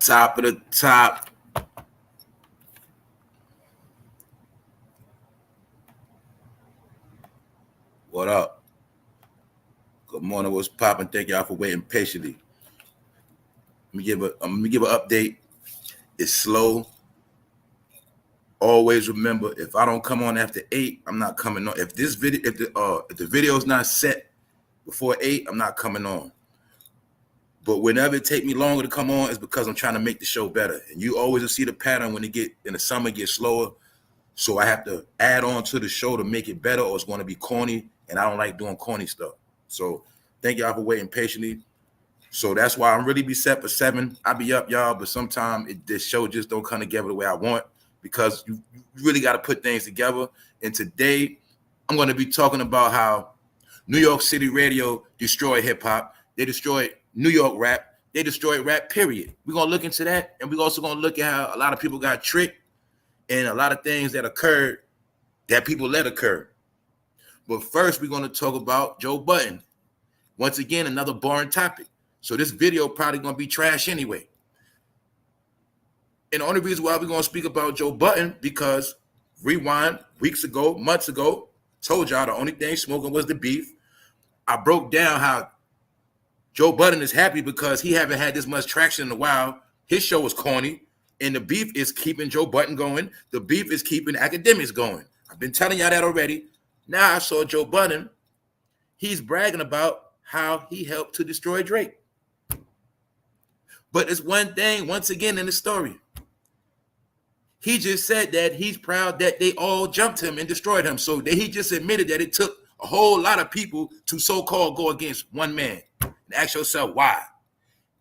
Top of the top. What up? Good morning. What's popping? Thank y'all for waiting patiently. I'm gonna give an update. It's slow. Always remember, if I don't come on after 8, I'm not coming on. If the video is not set before 8, I'm not coming on. But whenever it take me longer to come on, it's because I'm trying to make the show better. And you always see the pattern when in the summer gets slower. So I have to add on to the show to make it better, or it's going to be corny, and I don't like doing corny stuff. So thank y'all for waiting patiently. So that's why I'm really be set for 7. I be up, y'all, but sometimes this show just don't come together the way I want, because you really got to put things together. And today I'm going to be talking about how New York City radio destroyed hip-hop. They destroyed New York rap. They destroyed rap, period. We're going to look into that, and we're also going to look at how a lot of people got tricked and a lot of things that occurred that people let occur. But first, we're going to talk about Joe Budden. Once again, another boring topic. So this video probably going to be trash anyway. And the only reason why we're going to speak about Joe Budden, because rewind months ago, told y'all the only thing smoking was the beef. I broke down how Joe Budden is happy because he haven't had this much traction in a while. His show was corny. And the beef is keeping Joe Budden going. The beef is keeping academics going. I've been telling y'all that already. Now I saw Joe Budden. He's bragging about how he helped to destroy Drake. But it's one thing, once again, in the story. He just said that he's proud that they all jumped him and destroyed him. So that he just admitted that it took a whole lot of people to so-called go against one man. And ask yourself, why?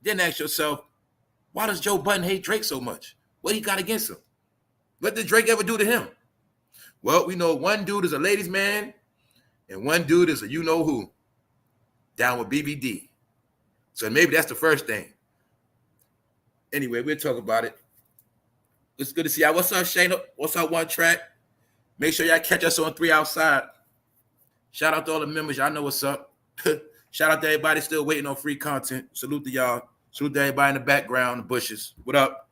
Then ask yourself, why does Joe Budden hate Drake so much? What he got against him? What did Drake ever do to him? Well, we know one dude is a ladies' man and one dude is a you-know-who, down with BBD. So maybe that's the first thing. Anyway, we'll talk about it. It's good to see y'all. What's up, Shayna? What's up, One Track? Make sure y'all catch us on 3 Outside. Shout out to all the members. Y'all know what's up. Shout out to everybody still waiting on free content. Salute to y'all. Salute to everybody in the background, the bushes. What up?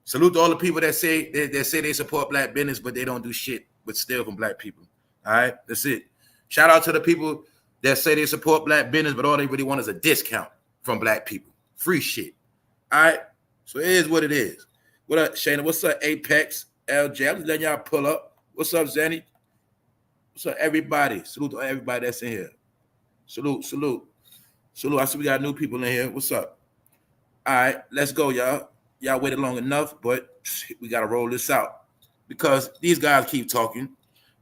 Salute to all the people that say they support black business, but they don't do shit but steal from black people. All right? That's it. Shout out to the people that say they support black business, but all they really want is a discount from black people. Free shit. All right? So it is what it is. What up, Shayna? What's up, Apex? LJ? I'm just letting y'all pull up. What's up, Zanny? What's up, everybody? Salute to everybody that's in here. Salute. I see we got new people in here. What's up? All right, let's go, y'all. Y'all waited long enough, but we got to roll this out because these guys keep talking.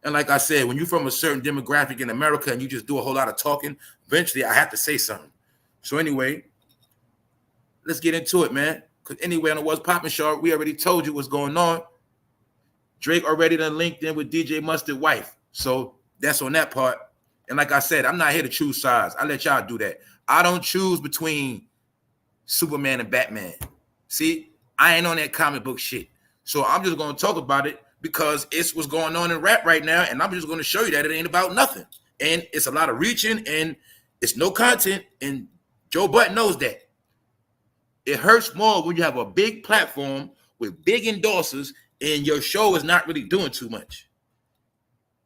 And like I said, when you're from a certain demographic in America and you just do a whole lot of talking, eventually I have to say something. So anyway, let's get into it, man. Because anyway, on the What's Poppin' show, we already told you what's going on. Drake already done linked in with DJ Mustard's wife. So that's on that part. And like I said, I'm not here to choose sides. I let y'all do that. I don't choose between Superman and Batman. See, I ain't on that comic book shit. So I'm just going to talk about it because it's what's going on in rap right now. And I'm just going to show you that it ain't about nothing. And it's a lot of reaching and it's no content. And Joe Budden knows that. It hurts more when you have a big platform with big endorsers and your show is not really doing too much.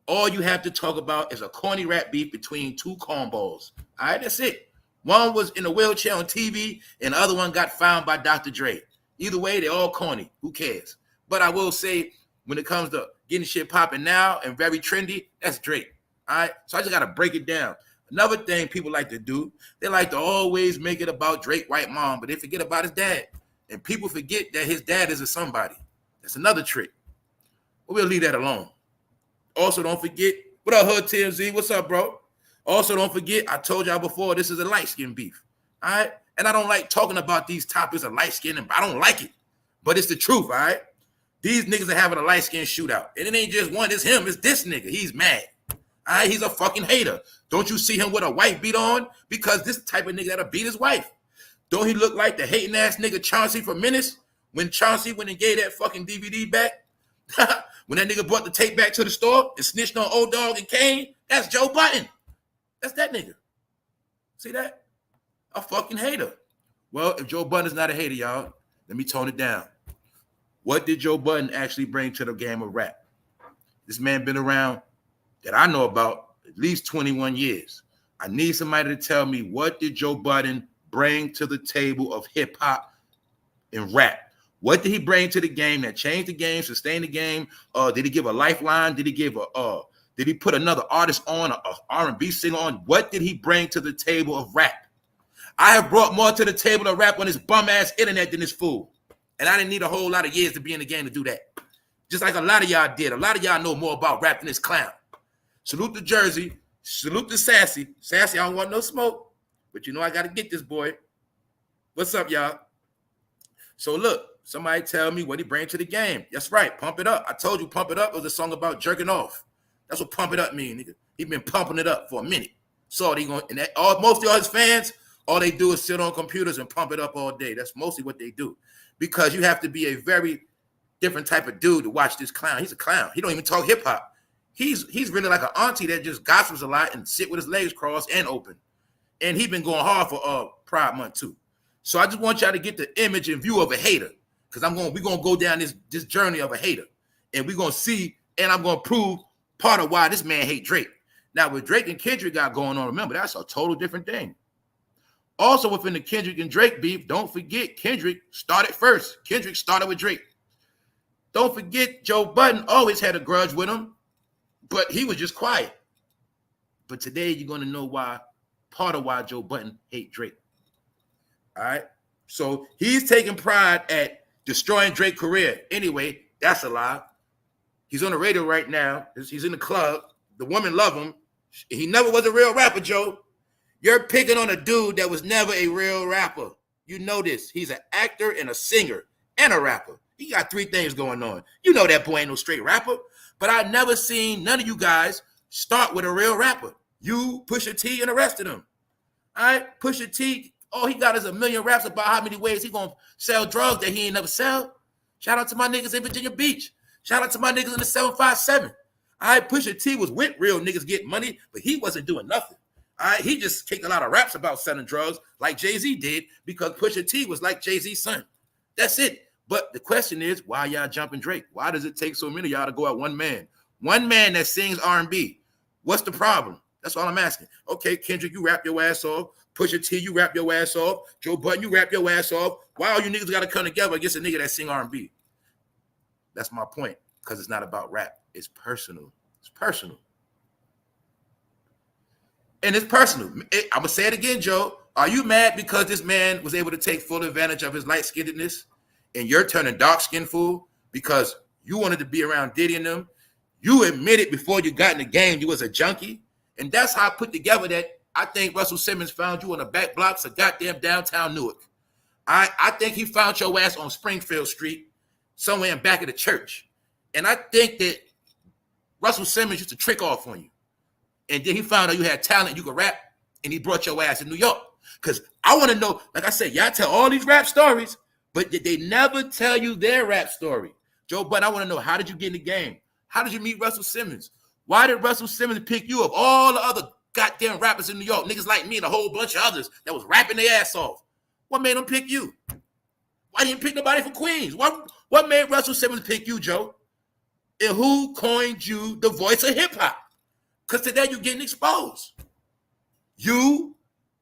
All you have to talk about is a corny rap beef between two cornballs. All right, that's it. One was in a wheelchair on TV, and the other one got found by Dr. Dre. Either way, they're all corny. Who cares? But I will say, when it comes to getting shit popping now and very trendy, that's Drake. All right? So I just got to break it down. Another thing people like to do, they like to always make it about Drake white mom, but they forget about his dad. And people forget that his dad is a somebody. That's another trick. But we'll leave that alone. Also, don't forget, what up, Hood TMZ? What's up, bro? Also, don't forget, I told y'all before, this is a light-skin beef, all right? And I don't like talking about these topics of light-skin, I don't like it, but it's the truth, all right? These niggas are having a light-skin shootout, and it ain't just one, it's him, it's this nigga. He's mad, all right? He's a fucking hater. Don't you see him with a wife beat on? Because this type of nigga that'll beat his wife. Don't he look like the hating-ass nigga Chauncey from Menace? When Chauncey went and gave that fucking DVD back? When that nigga brought the tape back to the store and snitched on Old Dog and Kane? That's Joe Budden. That's that nigga. See that? A fucking hater. Well, if Joe Budden's not a hater, y'all, Let me tone it down. What did Joe Budden actually bring to the game of rap? This man been around that I know about at least 21 years. I need somebody to tell me, what did Joe Budden bring to the table of hip hop and rap? What did he bring to the game that changed the game, sustained the game? Did he give a lifeline? Did he put another artist on, a R&B singer on? What did he bring to the table of rap? I have brought more to the table of rap on this bum-ass internet than this fool. And I didn't need a whole lot of years to be in the game to do that. Just like a lot of y'all did. A lot of y'all know more about rap than this clown. Salute to Jersey. Salute to Sassy. Sassy, I don't want no smoke. But you know I got to get this boy. What's up, y'all? So look, somebody tell me what he bring to the game. That's right, Pump It Up. I told you Pump It Up was a song about jerking off. That's what Pump It Up mean, nigga. He been pumping it up for a minute. So they going, and most of y'all his fans, all they do is sit on computers and pump it up all day. That's mostly what they do. Because you have to be a very different type of dude to watch this clown. He's a clown. He don't even talk hip hop. He's really like an auntie that just gossips a lot and sit with his legs crossed and open. And he been going hard for Pride Month too. So I just want y'all to get the image and view of a hater. Because we're gonna go down this journey of a hater. And we're gonna see, and I'm gonna prove part of why this man hate Drake. Now, what Drake and Kendrick got going on, remember, that's a total different thing. Also, within the Kendrick and Drake beef, don't forget Kendrick started first. Kendrick started with Drake. Don't forget Joe Budden always had a grudge with him, but he was just quiet. But today you're going to know why, part of why Joe Budden hate Drake. All right? So he's taking pride at destroying Drake's career. Anyway, that's a lie. He's on the radio right now. He's in the club. The women love him. He never was a real rapper, Joe. You're picking on a dude that was never a real rapper. You know this. He's an actor and a singer and a rapper. He got three things going on. You know that boy ain't no straight rapper. But I've never seen none of you guys start with a real rapper. You, Pusha T, and the rest of them. All right? Pusha T, all he got is a million raps about how many ways he gonna sell drugs that he ain't never sell. Shout out to my niggas in Virginia Beach. Shout out to my niggas in the 757. All right? Pusha T was with real niggas getting money, but he wasn't doing nothing. All right, he just kicked a lot of raps about selling drugs like Jay-Z did because Pusha T was like Jay-Z's son. That's it. But the question is, why y'all jumping Drake? Why does it take so many of y'all to go at one man? One man that sings R&B. What's the problem? That's all I'm asking. Okay, Kendrick, you rap your ass off. Pusha T, you rap your ass off. Joe Budden, you rap your ass off. Why all you niggas got to come together against a nigga that sing R&B? That's my point, because it's not about rap. It's personal. It's personal. And it's personal. I'm going to say it again, Joe. Are you mad because this man was able to take full advantage of his light-skinnedness and you're turning dark-skinned, fool, because you wanted to be around Diddy and them? You admitted before you got in the game you was a junkie. And that's how I put together that I think Russell Simmons found you on the back blocks of goddamn downtown Newark. I think he found your ass on Springfield Street somewhere in back of the church. And I think that Russell Simmons used to trick off on you. And then he found out you had talent, you could rap, and he brought your ass to New York. Because I want to know, like I said, y'all tell all these rap stories, but they never tell you their rap story. Joe Budden, I want to know, how did you get in the game? How did you meet Russell Simmons? Why did Russell Simmons pick you of all the other goddamn rappers in New York, niggas like me and a whole bunch of others that was rapping their ass off? What made them pick you? Why didn't pick nobody from Queens? What made Russell Simmons pick you, Joe? And who coined you the voice of hip-hop? Because today you're getting exposed. You,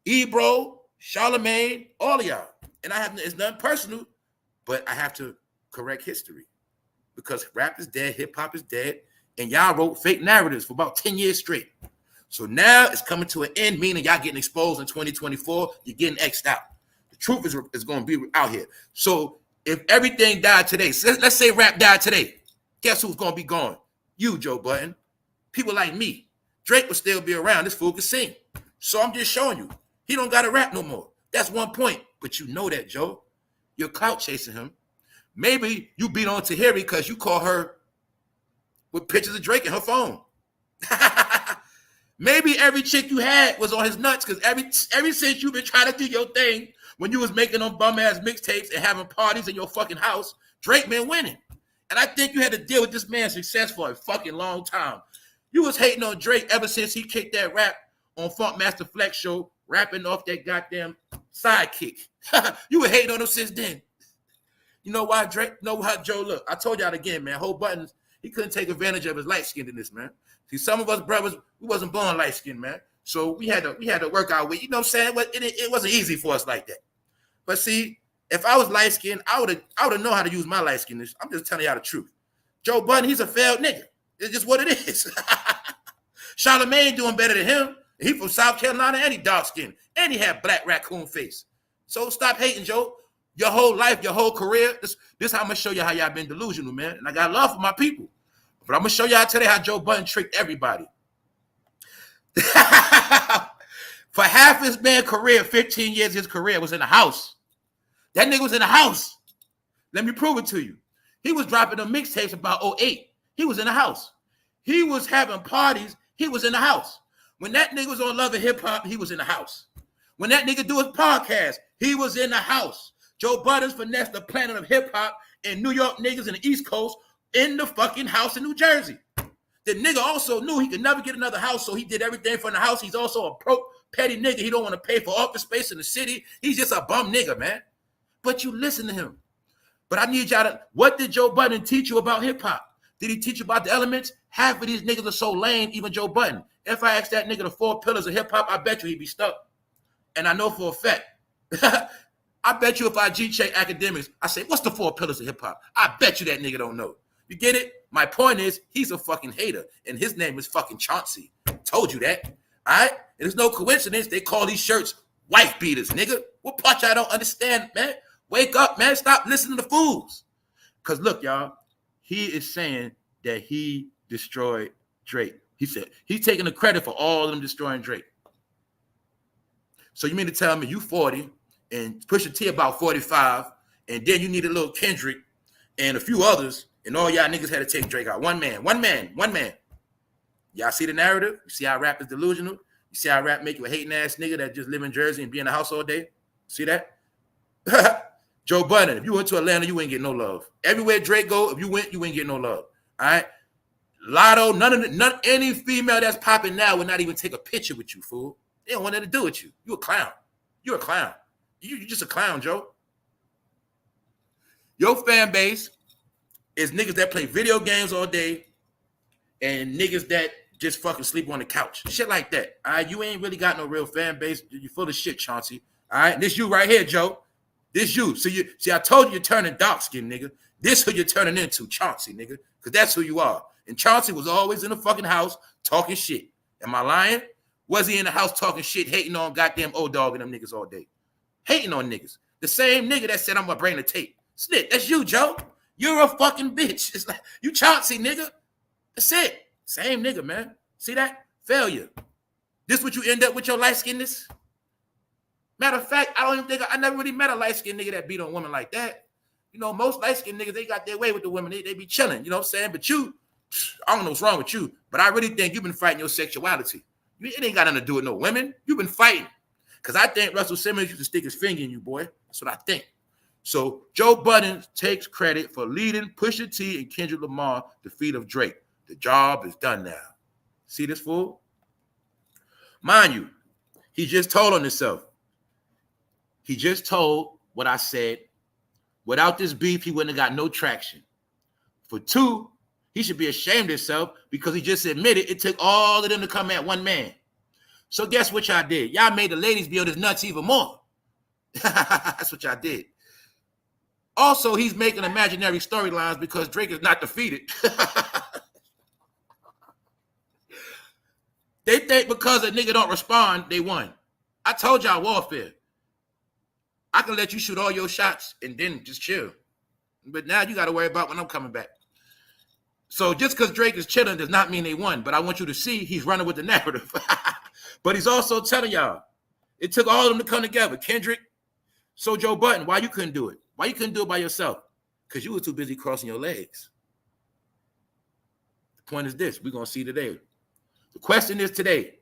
Ebro, Charlemagne, all of y'all. And it's nothing personal, but I have to correct history. Because rap is dead, hip-hop is dead, and y'all wrote fake narratives for about 10 years straight. So now it's coming to an end, meaning y'all getting exposed in 2024, you're getting X'd out. The truth is going to be out here. So if everything died today, let's say rap died today, guess who's going to be gone? You, Joe Budden. People like me. Drake will still be around. This fool can sing. So I'm just showing you. He don't got to rap no more. That's one point. But you know that, Joe. You're clout chasing him. Maybe you beat on Tahiri because you call her with pictures of Drake in her phone. Maybe every chick you had was on his nuts because ever since you've been trying to do your thing, when you was making them bum-ass mixtapes and having parties in your fucking house, Drake been winning. And I think you had to deal with this man's success for a fucking long time. You was hating on Drake ever since he kicked that rap on Funk Master Flex show, rapping off that goddamn sidekick. You were hating on him since then. You know why, Drake? You know how Joe look? I told y'all again, man. Whole Buttons, he couldn't take advantage of his light skinnedness, man. See, some of us brothers, we wasn't born light skinned, man. So we had to work our way. You know what I'm saying? It wasn't easy for us like that. But see, if I was light skinned, I would have known how to use my light skinnedness. I'm just telling y'all the truth. Joe Budden, he's a failed nigga. It's just what it is. Charlamagne doing better than him. He from South Carolina and he dark skinned. And he had black raccoon face. So stop hating, Joe. Your whole life, your whole career. This how I'm going to show you how y'all been delusional, man. And I got love for my people. But I'm going to show y'all today how Joe Budden tricked everybody. For half his man career, 15 years of his career was in the house. That nigga was in the house. Let me prove it to you. He was dropping them mixtapes about 08. He was in the house. He was having parties. He was in the house. When that nigga was on Love and Hip Hop, he was in the house. When that nigga do his podcast, he was in the house. Joe Budden's finessed the planet of hip hop and New York niggas in the East Coast in the fucking house in New Jersey. The nigga also knew he could never get another house, so he did everything from the house. He's also a broke, petty nigga. He don't want to pay for office space in the city. He's just a bum nigga, man. But you listen to him. But I need y'all to, what did Joe Budden teach you about hip hop? Did he teach you about the elements? Half of these niggas are so lame, even Joe Budden. If I asked that nigga the 4 pillars of hip hop, I bet you he'd be stuck. And I know for a fact. I bet you if I G-check academics, I say, what's the 4 pillars of hip hop? I bet you that nigga don't know. You get it? My point is, he's a fucking hater. And his name is fucking Chauncey. Told you that. All right? And it's no coincidence they call these shirts wife beaters, nigga. What part y'all don't understand, man? Wake up, man. Stop listening to fools. Because look, y'all, he is saying that he destroyed Drake. He said he's taking the credit for all of them destroying Drake. So you mean to tell me you 40 and Pusha T about 45, and then you need a little Kendrick and a few others, and all y'all niggas had to take Drake out. One man. Y'all see the narrative? You see how rap is delusional? You see how rap make you a hating ass nigga that just live in Jersey and be in the house all day? See that? Joe Budden, if you went to Atlanta, you ain't get no love. Everywhere Drake go, if you went, you ain't get no love. All right? Lotto, any female that's popping now would not even take a picture with you, fool. They don't want nothing to do with you. You a clown. You're a clown. You're just a clown, Joe. Your fan base is niggas that play video games all day and niggas that just fucking sleep on the couch. Shit like that. All right? You ain't really got no real fan base. You full of shit, Chauncey. All right? This you right here, Joe. This you. See, I told you you're turning dark skin, nigga. This who you're turning into, Chauncey, nigga. Because that's who you are. And Chauncey was always in the fucking house talking shit. Am I lying? Was he in the house talking shit, hating on goddamn old dog and them niggas all day? Hating on niggas. The same nigga that said I'm gonna bring the tape. Snit, that's you, Joe. You're a fucking bitch. It's like, you Chauncey, nigga. That's it. Same nigga, man. See that? Failure. This what you end up with your light-skinnedness? Matter of fact, I never really met a light-skinned nigga that beat on women like that. You know, most light-skinned niggas, they got their way with the women. They be chilling, you know what I'm saying? But you, I don't know what's wrong with you, but I really think you've been fighting your sexuality. It ain't got nothing to do with no women. You've been fighting. Because I think Russell Simmons used to stick his finger in you, boy. That's what I think. So Joe Budden takes credit for leading Pusha T and Kendrick Lamar defeat of Drake. The job is done now. See this fool? Mind you, he just told on himself. He just told what I said. Without this beef, he wouldn't have got no traction. For 2, he should be ashamed of himself because he just admitted it took all of them to come at one man. So guess what y'all did? Y'all made the ladies be on his nuts even more. That's what y'all did. Also, he's making imaginary storylines because Drake is not defeated. They think because a nigga don't respond, they won. I told y'all warfare. I can let you shoot all your shots and then just chill. But now you got to worry about when I'm coming back. So just because Drake is chilling does not mean they won. But I want you to see he's running with the narrative. But he's also telling y'all, it took all of them to come together. Kendrick, so Joe Budden, why you couldn't do it? Why you couldn't do it by yourself? Because you were too busy crossing your legs. The point is this. We're going to see today. The question is today,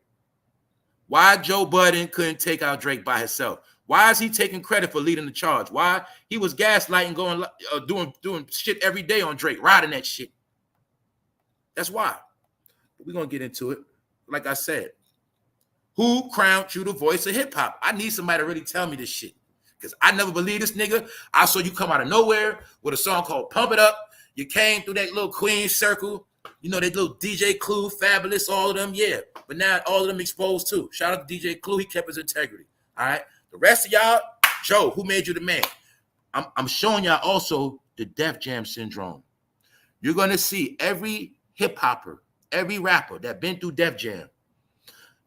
why Joe Budden couldn't take out Drake by himself? Why is he taking credit for leading the charge? Why he was gaslighting, going doing shit every day on Drake, riding that shit. That's why. But we're going to get into it. Like I said, who crowned you the voice of hip-hop? I need somebody to really tell me this shit. Because I never believed this nigga. I saw you come out of nowhere with a song called Pump It Up. You came through that little Queen circle. You know, that little DJ Clue, Fabulous, all of them, yeah. But now all of them exposed too. Shout out to DJ Clue. He kept his integrity. All right. The rest of y'all, Joe, who made you the man? I'm showing y'all also the Def Jam syndrome. You're going to see every hip-hopper, every rapper that been through Def Jam,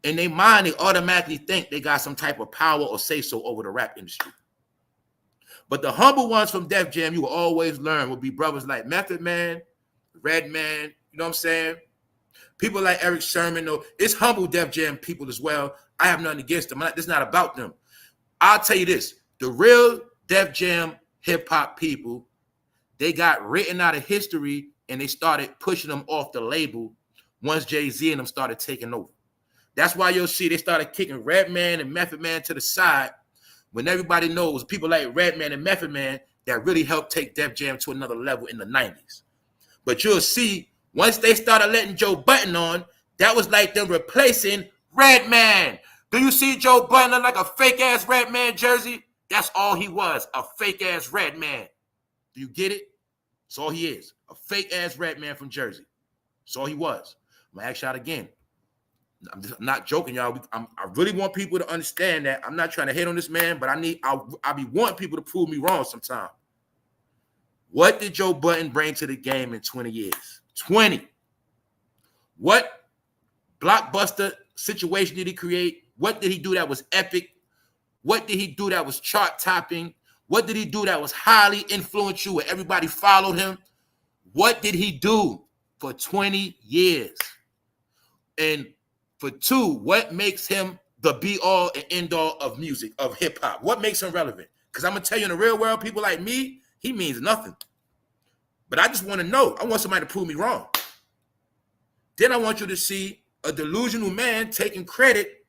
in their mind, they automatically think they got some type of power or say-so over the rap industry. But the humble ones from Def Jam, you will always learn, will be brothers like Method Man, Redman, you know what I'm saying? People like Eric Sherman, though, it's humble Def Jam people as well. I have nothing against them. It's not about them. I'll tell you this, the real Def Jam hip-hop people, they got written out of history and they started pushing them off the label once Jay-Z and them started taking over. That's why you'll see they started kicking Redman and Method Man to the side when everybody knows people like Redman and Method Man that really helped take Def Jam to another level in the 90s. But you'll see once they started letting Joe Budden on, that was like them replacing Redman. Do you see Joe Budden look like a fake-ass Redman jersey? That's all he was, a fake-ass Redman. Do you get it? That's all he is, a fake-ass Redman from Jersey. That's all he was. I'm going to ask y'all again. I'm not joking, y'all. I really want people to understand that. I'm not trying to hate on this man, but I'll be wanting people to prove me wrong sometime. What did Joe Budden bring to the game in 20 years? 20. What blockbuster situation did he create? What did he do that was epic? What did he do that was chart-topping? What did he do that was highly influential where everybody followed him? What did he do for 20 years? And for two, what makes him the be-all and end-all of music, of hip-hop? What makes him relevant? Because I'm going to tell you, in the real world, people like me, he means nothing. But I just want to know. I want somebody to prove me wrong. Then I want you to see a delusional man taking credit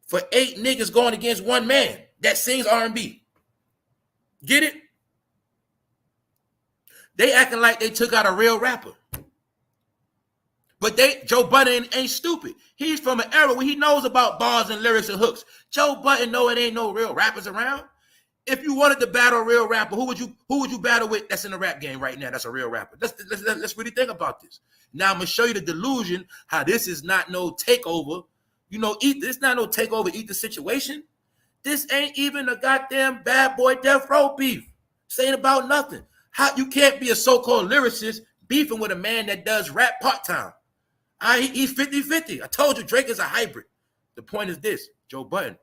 for 8 niggas going against one man that sings R&B. Get it? They acting like they took out a real rapper. But Joe Budden ain't stupid. He's from an era where he knows about bars and lyrics and hooks. Joe Budden know it ain't no real rappers around. If you wanted to battle a real rapper, who would you battle with that's in the rap game right now? That's a real rapper. Let's really think about this. Now I'm gonna show you the delusion, how this is not no takeover. You know, this not no takeover, eat the situation. This ain't even a goddamn Bad Boy Death Row beef. This ain't about nothing. How you can't be a so-called lyricist beefing with a man that does rap part-time. He's 50-50. I told you Drake is a hybrid. The point is this, Joe Budden.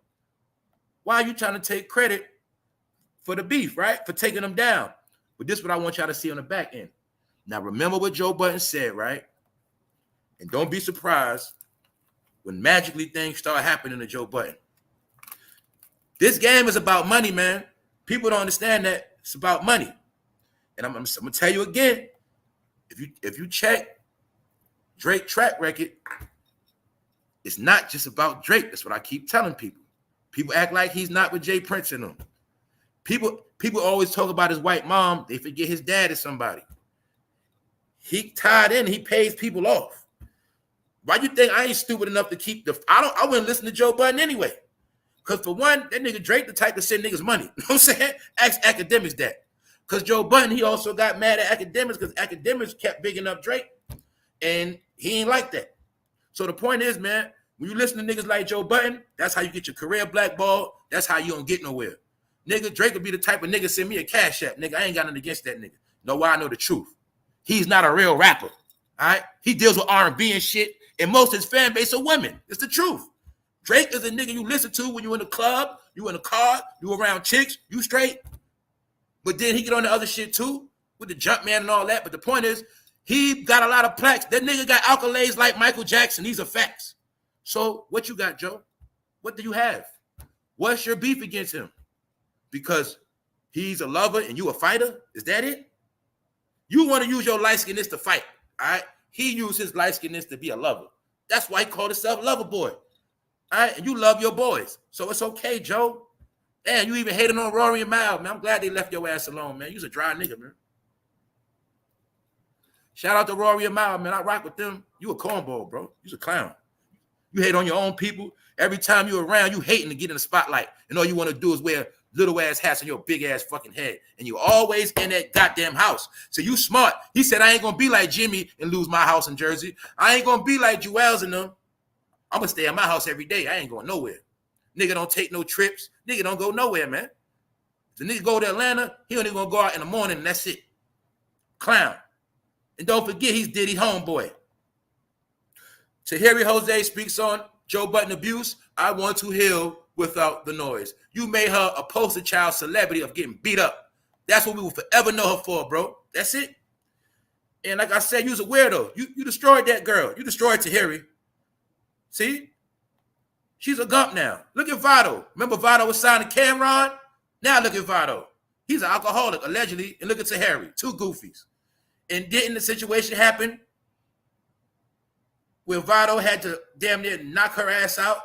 Why are you trying to take credit for the beef, right? For taking them down. But this is what I want y'all to see on the back end. Now, remember what Joe Budden said, right? And don't be surprised when magically things start happening to Joe Budden. This game is about money, man. People don't understand that it's about money. And I'm gonna tell you again, if you check Drake track record, it's not just about Drake. That's what I keep telling people. People act like he's not with Jay Prince and them. People always talk about his white mom. They forget his dad is somebody. He tied in. He pays people off. Why you think I ain't stupid enough to keep I wouldn't listen to Joe Budden anyway. Because for one, that nigga Drake the type to send niggas money. You know what I'm saying? Ask academics that. Because Joe Budden, he also got mad at academics because academics kept bigging up Drake. And he ain't like that. So the point is, man, when you listen to niggas like Joe Budden, that's how you get your career blackballed. That's how you don't get nowhere. Nigga, Drake would be the type of nigga send me a cash app. Nigga, I ain't got nothing against that nigga. Know why? I know the truth. He's not a real rapper. All right? He deals with R&B and shit. And most of his fan base are women. It's the truth. Drake is a nigga you listen to when you in the club, you in the car, you around chicks, you straight. But then he get on the other shit too, with the Jumpman and all that. But the point is, he got a lot of plaques. That nigga got accolades like Michael Jackson. These are facts. So what you got, Joe? What do you have? What's your beef against him? Because he's a lover and you a fighter? Is that it? You want to use your light-skinness to fight, all right? He used his light-skinness to be a lover. That's why he called himself Lover Boy. All right, and you love your boys. So it's okay, Joe. Damn, you even hated on Rory and Mal, man. I'm glad they left your ass alone, man. You's a dry nigga, man. Shout out to Rory and Mal, man. I rock with them. You a cornball, bro. You's a clown. You hate on your own people. Every time you're around, you hating to get in the spotlight. And all you want to do is wear little ass hats on your big ass fucking head. And you always in that goddamn house. So you smart. He said, I ain't gonna be like Jimmy and lose my house in Jersey. I ain't gonna be like Joel's and them. I'm gonna stay at my house every day. I ain't going nowhere. Nigga don't take no trips. Nigga don't go nowhere, man. If the nigga go to Atlanta, he only gonna go out in the morning and that's it. Clown. And don't forget, he's Diddy's homeboy. Tahiri Jose speaks on Joe Budden abuse. I want to heal without the noise. You made her a poster child celebrity of getting beat up. That's what we will forever know her for, bro. That's it. And like I said, you was a weirdo. You destroyed that girl. You destroyed Tahiri. See? She's a gump now. Look at Vado. Remember Vado was signed to Cameron? Now look at Vado. He's an alcoholic, allegedly. And look at Tahiri. Two goofies. And didn't the situation happen where Vado had to damn near knock her ass out?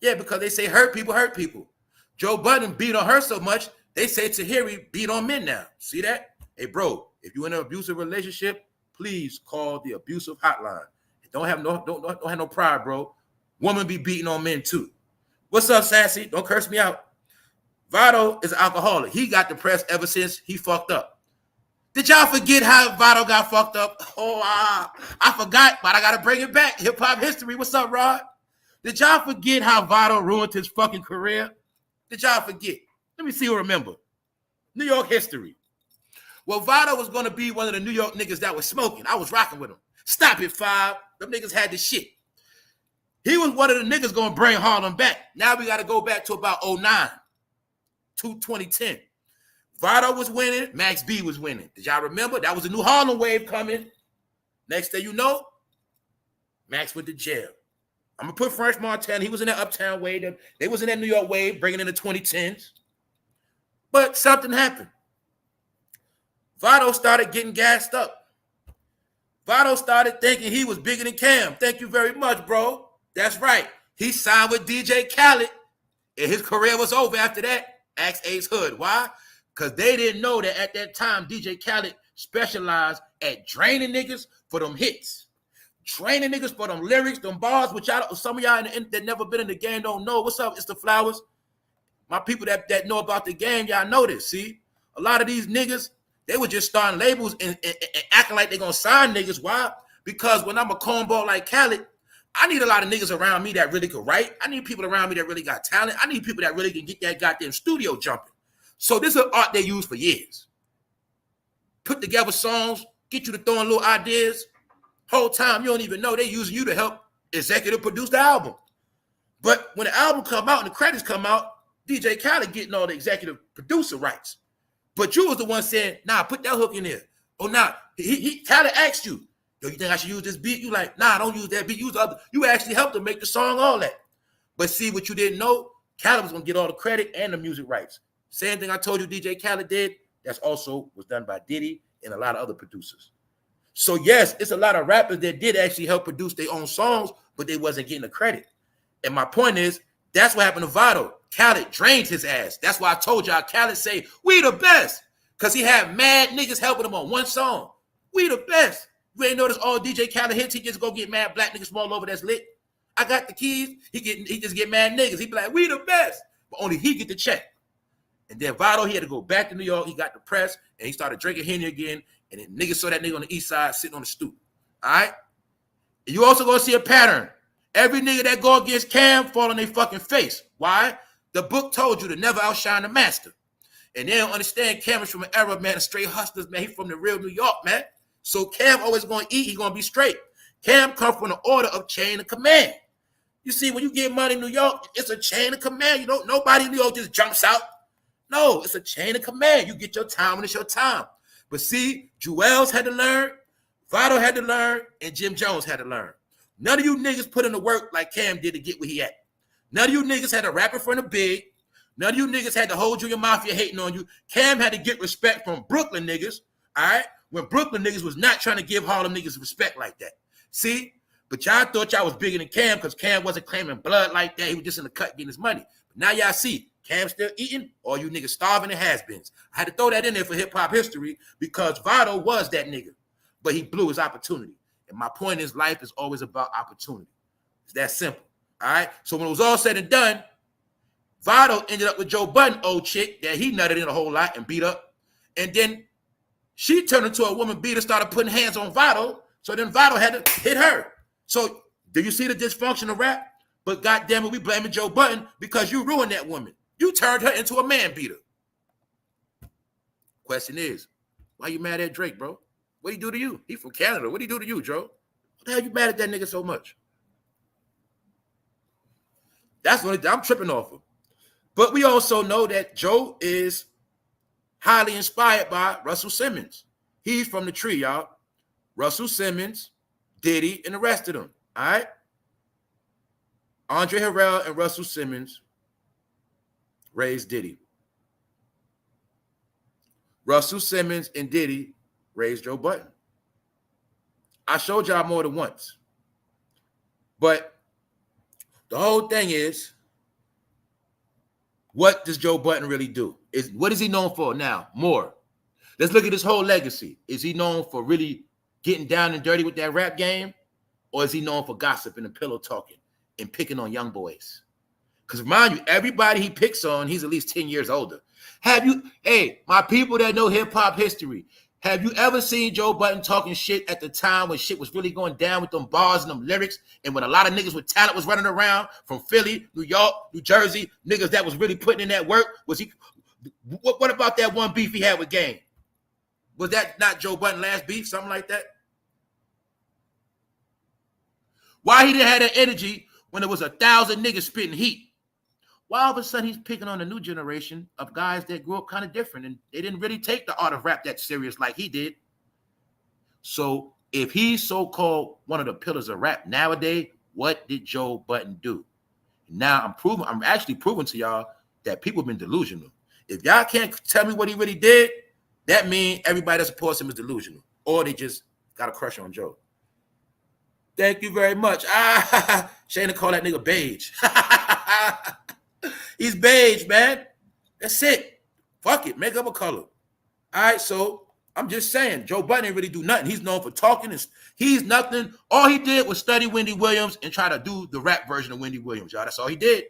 Yeah, because they say hurt people. Joe Budden beat on her so much, they say Tahiri beat on men now. See that? Hey, bro, if you're in an abusive relationship, please call the abusive hotline. Don't have no pride, bro. Women be beating on men too. What's up, Sassy? Don't curse me out. Vado is an alcoholic. He got depressed ever since he fucked up. Did y'all forget how Vado got fucked up? Oh, I forgot, but I got to bring it back. Hip-hop history. What's up, Rod? Did y'all forget how Vado ruined his fucking career? Did y'all forget? Let me see who remember. New York history. Well, Vado was going to be one of the New York niggas that was smoking. I was rocking with him. Stop it, Five. Them niggas had the shit. He was one of the niggas going to bring Harlem back. Now we got to go back to about 09 to 2010. Vado was winning. Max B was winning. Did y'all remember? That was a new Harlem wave coming. Next thing you know, Max went to jail. I'm going to put French Montana. He was in that Uptown wave. They was in that New York wave, bringing in the 2010s. But something happened. Vado started getting gassed up. Vado started thinking he was bigger than Cam. Thank you very much, bro. That's right. He signed with DJ Khaled, and his career was over after that. Ask Ace Hood. Why? Because they didn't know that at that time, DJ Khaled specialized at draining niggas for them hits. Training niggas for them lyrics, them bars, which some of y'all that never been in the game don't know. What's up? It's the Flowers. My people that know about the game, y'all know this. See? A lot of these niggas, they were just starting labels and acting like they're going to sign niggas. Why? Because when I'm a cornball like Khaled, I need a lot of niggas around me that really could write. I need people around me that really got talent. I need people that really can get that goddamn studio jumping. So this is an art they use for years. Put together songs, get you to throwing little ideas. Whole time you don't even know they using you to help executive produce the album. But when the album come out and the credits come out, DJ Khaled getting all the executive producer rights. But you was the one saying, nah, put that hook in there. Oh, nah, Khaled asked you, yo, you think I should use this beat? You like, nah, don't use that beat. Use the other. You actually helped him make the song, all that. But see, what you didn't know, Khaled was going to get all the credit and the music rights. Same thing I told you DJ Khaled did, that's also was done by Diddy and a lot of other producers. So yes, it's a lot of rappers that did actually help produce their own songs, but they wasn't getting the credit. And my point is, that's what happened to Vado. Khaled drained his ass. That's why I told y'all Khaled say, we the best. Because he had mad niggas helping him on one song. We the best. You ain't notice all DJ Khaled hits, he just go get mad black niggas from all over that's lit. I got the keys. He just get mad niggas. He be like, we the best. But only he get the check. And then Vado, he had to go back to New York. He got depressed, and he started drinking Henny again. And then niggas saw that nigga on the east side sitting on the stoop. All right? And you also gonna see a pattern. Every nigga that go against Cam fall on their fucking face. Why? The book told you to never outshine the master. And they don't understand Cam is from an era, man, of straight hustlers, man. He from the real New York, man. So Cam always gonna eat, he gonna be straight. Cam come from the order of chain of command. You see, when you get money in New York, it's a chain of command. You don't, nobody in New York just jumps out. No, it's a chain of command. You get your time when it's your time. But see, Joel's had to learn, Vado had to learn, and Jim Jones had to learn. None of you niggas put in the work like Cam did to get where he at. None of you niggas had to rap in front of Big. None of you niggas had to hold Junior Mafia hating on you. Cam had to get respect from Brooklyn niggas, all right? When Brooklyn niggas was not trying to give Harlem niggas respect like that. See? But y'all thought y'all was bigger than Cam because Cam wasn't claiming blood like that. He was just in the cut getting his money. But now y'all see, Cam still eating, or you niggas starving and has-beens. I had to throw that in there for hip-hop history because Vado was that nigga, but he blew his opportunity. And my point is, life is always about opportunity. It's that simple, all right? So when it was all said and done, Votto ended up with Joe Budden, old chick that he nutted in a whole lot and beat up. And then she turned into a woman beater, started putting hands on Votto. So then Votto had to hit her. So do you see the dysfunction of rap? But goddamn it, we blaming Joe Budden because you ruined that woman. You turned her into a man beater. Question is, why you mad at Drake, bro? What he do to you? He from Canada. What he do to you, Joe? What the hell you mad at that nigga so much? That's what I'm tripping off of. But we also know that Joe is highly inspired by Russell Simmons. He's from the tree, y'all. Russell Simmons, Diddy, and the rest of them. All right? Andre Harrell and Russell Simmons raised Diddy. Russell Simmons and Diddy raised Joe Budden. I showed y'all more than once. But the whole thing is, what does Joe Budden really do? What is he known for now? More. Let's look at his whole legacy. Is he known for really getting down and dirty with that rap game? Or is he known for gossiping and pillow talking and picking on young boys? Because mind you, everybody he picks on, he's at least 10 years older. Hey, my people that know hip-hop history, have you ever seen Joe Budden talking shit at the time when shit was really going down with them bars and them lyrics, and when a lot of niggas with talent was running around from Philly, New York, New Jersey, niggas that was really putting in that work? What about that one beef he had with Game? Was that not Joe Budden last beef, something like that? Why he didn't have that energy when there was 1,000 niggas spitting heat? Why all of a sudden he's picking on a new generation of guys that grew up kind of different and they didn't really take the art of rap that serious like he did? So if he's so-called one of the pillars of rap nowadays, what did Joe Budden do? Now I'm actually proving to y'all that people have been delusional. If y'all can't tell me what he really did, that means everybody that supports him is delusional. Or they just got a crush on Joe. Thank you very much. Shayna call that nigga beige. He's beige, man. That's it. Fuck it. Make up a color. All right, so I'm just saying, Joe Budden didn't really do nothing. He's known for talking. He's nothing. All he did was study Wendy Williams and try to do the rap version of Wendy Williams, y'all. That's all he did.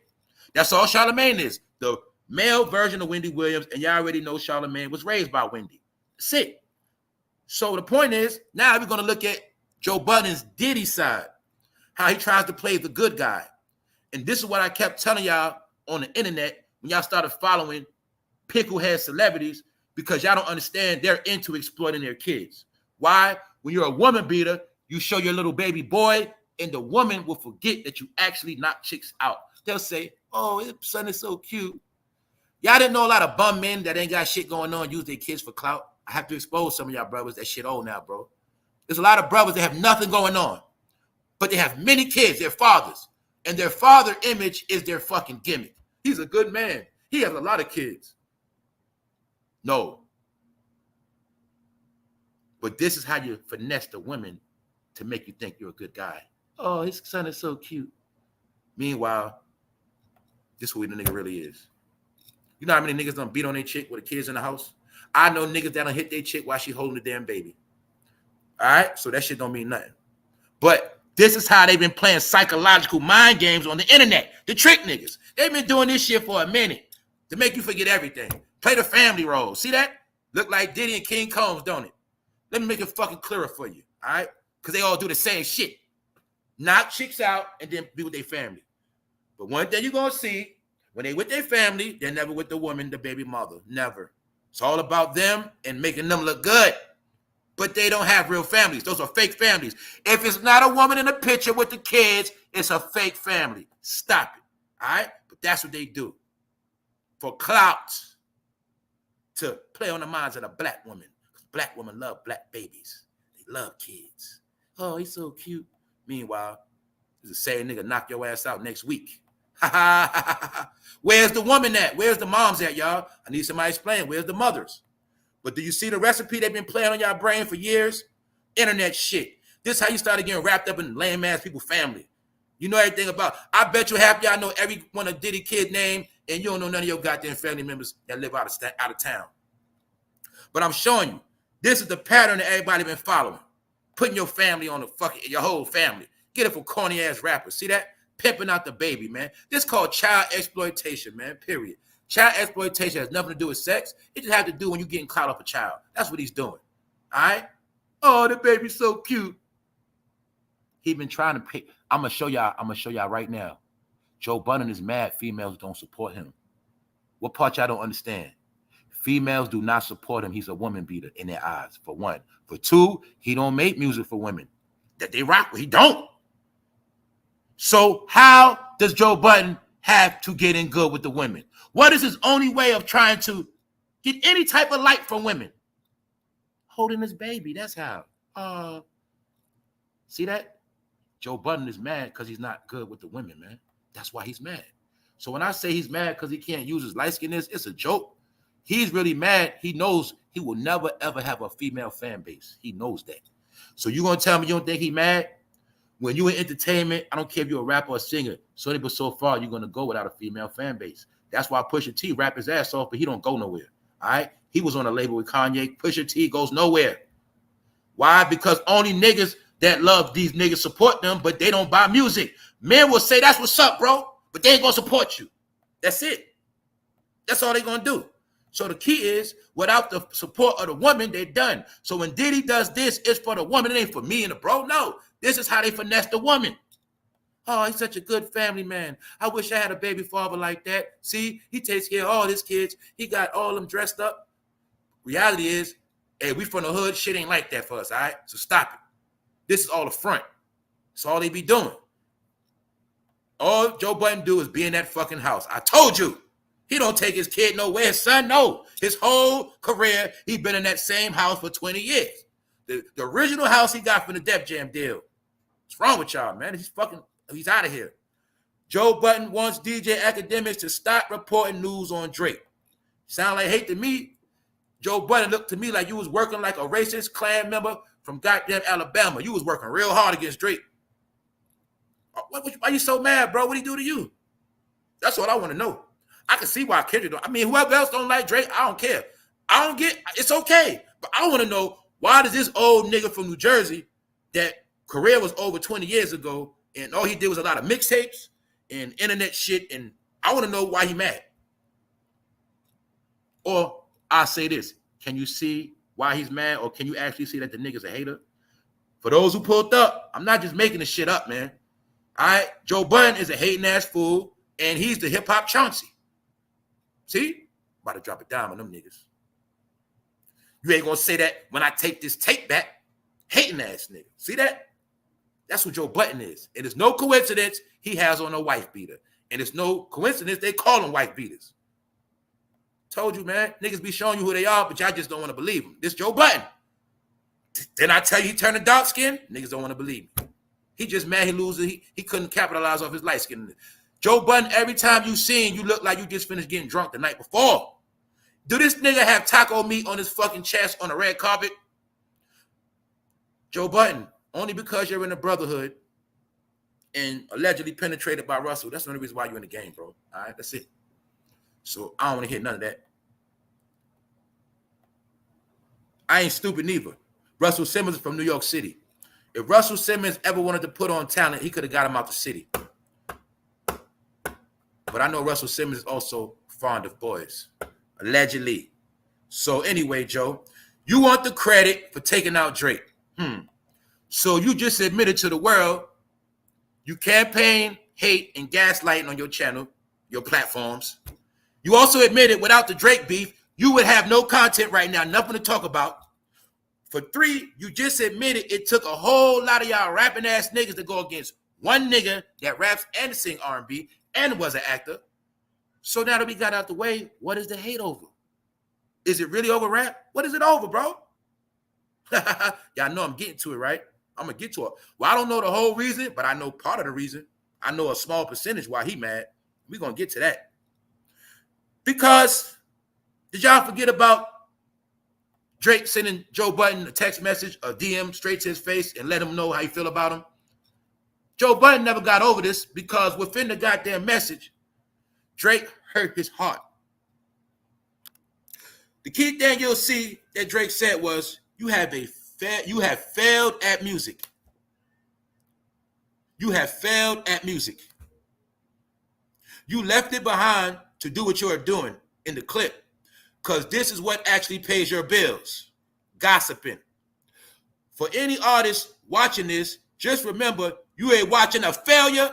That's all Charlamagne is. The male version of Wendy Williams, and y'all already know Charlamagne was raised by Wendy. That's it. So the point is, now we're going to look at Joe Budden's Diddy side, how he tries to play the good guy. And this is what I kept telling y'all on the internet when y'all started following picklehead celebrities, because y'all don't understand they're into exploiting their kids. Why? When you're a woman beater, you show your little baby boy, and the woman will forget that you actually knock chicks out. They'll say, oh, his son is so cute. Y'all didn't know a lot of bum men that ain't got shit going on use their kids for clout. I have to expose some of y'all brothers. That shit old now, bro. There's a lot of brothers that have nothing going on, but they have many kids, their fathers, and their father image is their fucking gimmick. He's a good man. He has a lot of kids. No. But this is how you finesse the women to make you think you're a good guy. Oh, his son is so cute. Meanwhile, this is who the nigga really is. You know how many niggas done beat on their chick with the kids in the house? I know niggas that done hit their chick while she holding the damn baby. All right? So that shit don't mean nothing. But this is how they've been playing psychological mind games on the internet. The trick niggas. They've been doing this shit for a minute to make you forget everything. Play the family role. See that? Look like Diddy and King Combs, don't it? Let me make it fucking clearer for you. All right? Because they all do the same shit. Knock chicks out and then be with their family. But one thing you're going to see, when they with their family, they're never with the woman, the baby mother. Never. It's all about them and making them look good. But they don't have real families. Those are fake families. If it's not a woman in the picture with the kids, it's a fake family. Stop it. All right? But that's what they do. For clout. To play on the minds of the black woman. Because black women love black babies. They love kids. Oh, he's so cute. Meanwhile, the same nigga knock your ass out next week. Where's the woman at? Where's the moms at, y'all? I need somebody to explain. Where's the mothers? But do you see the recipe they've been playing on y'all brain for years? Internet shit. This is how you started getting wrapped up in lame ass people's family. You know everything about. I bet you half y'all know every one of Diddy kid name, and you don't know none of your goddamn family members that live out of town. But I'm showing you, this is the pattern that everybody been following. Putting your family on the fucking, your whole family. Get it from corny ass rappers. See that? pimping out the baby, man. This is called child exploitation, man, period. Child exploitation has nothing to do with sex. It just has to do when you're getting caught up a child. That's what he's doing, all right? Oh, the baby's so cute. He been trying to pick. I'm going to show y'all right now. Joe Budden is mad females don't support him. What part y'all don't understand? Females do not support him. He's a woman beater in their eyes, for one. For two, he don't make music for women that they rock with. He don't. So how does Joe Budden have to get in good with the women? What is his only way of trying to get any type of light from women? Holding his baby. That's how. See that? Joe Budden is mad because he's not good with the women, man. That's why he's mad. So when I say he's mad because he can't use his light skinness, it's a joke. He's really mad. He knows he will never, ever have a female fan base. He knows that. So you going to tell me you don't think he mad? When you in entertainment, I don't care if you're a rapper or a singer, but so far you're going to go without a female fan base. That's why Pusha T rap his ass off, but he don't go nowhere, all right? He was on a label with Kanye. Pusha T goes nowhere. Why? Because only niggas that love these niggas support them, but they don't buy music. Men will say, that's what's up, bro, but they ain't going to support you. That's it. That's all they going to do. So the key is, without the support of the woman, they're done. So when Diddy does this, it's for the woman. It ain't for me and the bro. No, this is how they finesse the woman. Oh, he's such a good family man. I wish I had a baby father like that. See, he takes care of all his kids. He got all of them dressed up. Reality is, hey, we from the hood. Shit ain't like that for us, all right? So stop it. This is all the front. That's all they be doing. All Joe Budden do is be in that fucking house. I told you. He don't take his kid nowhere, son. No. His whole career, he been in that same house for 20 years. The original house he got from the Def Jam deal. What's wrong with y'all, man? He's out of here. Joe Budden wants DJ Academics to stop reporting news on Drake. Sound like hate to me. Joe Budden looked to me like you was working like a racist Klan member from goddamn Alabama. You was working real hard against Drake. Why you so mad, bro? What did he do to you? That's what I want to know. I can see why Kendrick don't. I mean, whoever else don't like Drake, I don't care. It's okay. But I want to know, why does this old nigga from New Jersey that career was over 20 years ago and all he did was a lot of mixtapes and internet shit, and I want to know why he mad. Or I say this, can you see why he's mad, or can you actually see that the nigga's a hater? For those who pulled up, I'm not just making this shit up, man. All right, Joe Budden is a hating ass fool, and he's the hip hop Chauncey. See? About to drop it down on them niggas. You ain't gonna say that when I take this tape back. Hating ass nigga. See that? That's what Joe Budden is. It is no coincidence he has on a wife beater. And it's no coincidence they call them wife beaters. Told you, man. Niggas be showing you who they are, but y'all just don't want to believe them. This Joe Budden. Didn't I tell you he turned a dark skin? Niggas don't want to believe me. He just mad he loses. He couldn't capitalize off his light skin. Joe Budden, every time you see him, you look like you just finished getting drunk the night before. Do this nigga have taco meat on his fucking chest on the red carpet? Joe Budden, only because you're in the brotherhood and allegedly penetrated by Russell, that's the only reason why you're in the game, bro. All right, that's it. So I don't want to hear none of that. I ain't stupid neither. Russell Simmons is from New York City. If Russell Simmons ever wanted to put on talent, he could have got him out the city. But I know Russell Simmons is also fond of boys, allegedly. So anyway, Joe, you want the credit for taking out Drake. So you just admitted to the world you campaign, hate, and gaslighting on your channel, your platforms. You also admitted without the Drake beef, you would have no content right now, nothing to talk about. For three, you just admitted it took a whole lot of y'all rapping ass niggas to go against one nigga that raps and sing R&B and was an actor. So now that we got out the way, what is the hate over? Is it really over rap? What is it over, bro? Y'all know I'm getting to it, right? I'm going to get to it. Well, I don't know the whole reason, but I know part of the reason. I know a small percentage why he mad. We're going to get to that. Because did y'all forget about Drake sending Joe Budden a text message, a DM straight to his face and let him know how you feel about him? Joe Budden never got over this because within the goddamn message, Drake hurt his heart. The key thing you'll see that Drake said was, you have failed at music. You have failed at music. You left it behind to do what you are doing in the clip, because this is what actually pays your bills. Gossiping. For any artist watching this, just remember, you ain't watching a failure.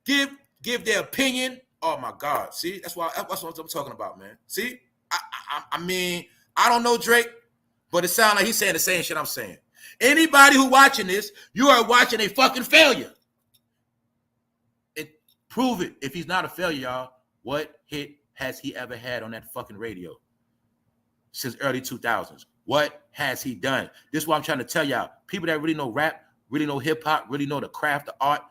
Give their opinion. Oh my God. See, that's what I'm talking about, man. See, I mean, I don't know Drake, but it sounds like he's saying the same shit I'm saying. Anybody who watching this, you are watching a fucking failure. Prove it. If he's not a failure, y'all, what hit has he ever had on that fucking radio since early 2000s? What has he done? This is what I'm trying to tell y'all. People that really know rap, really know hip hop, really know the craft, the art,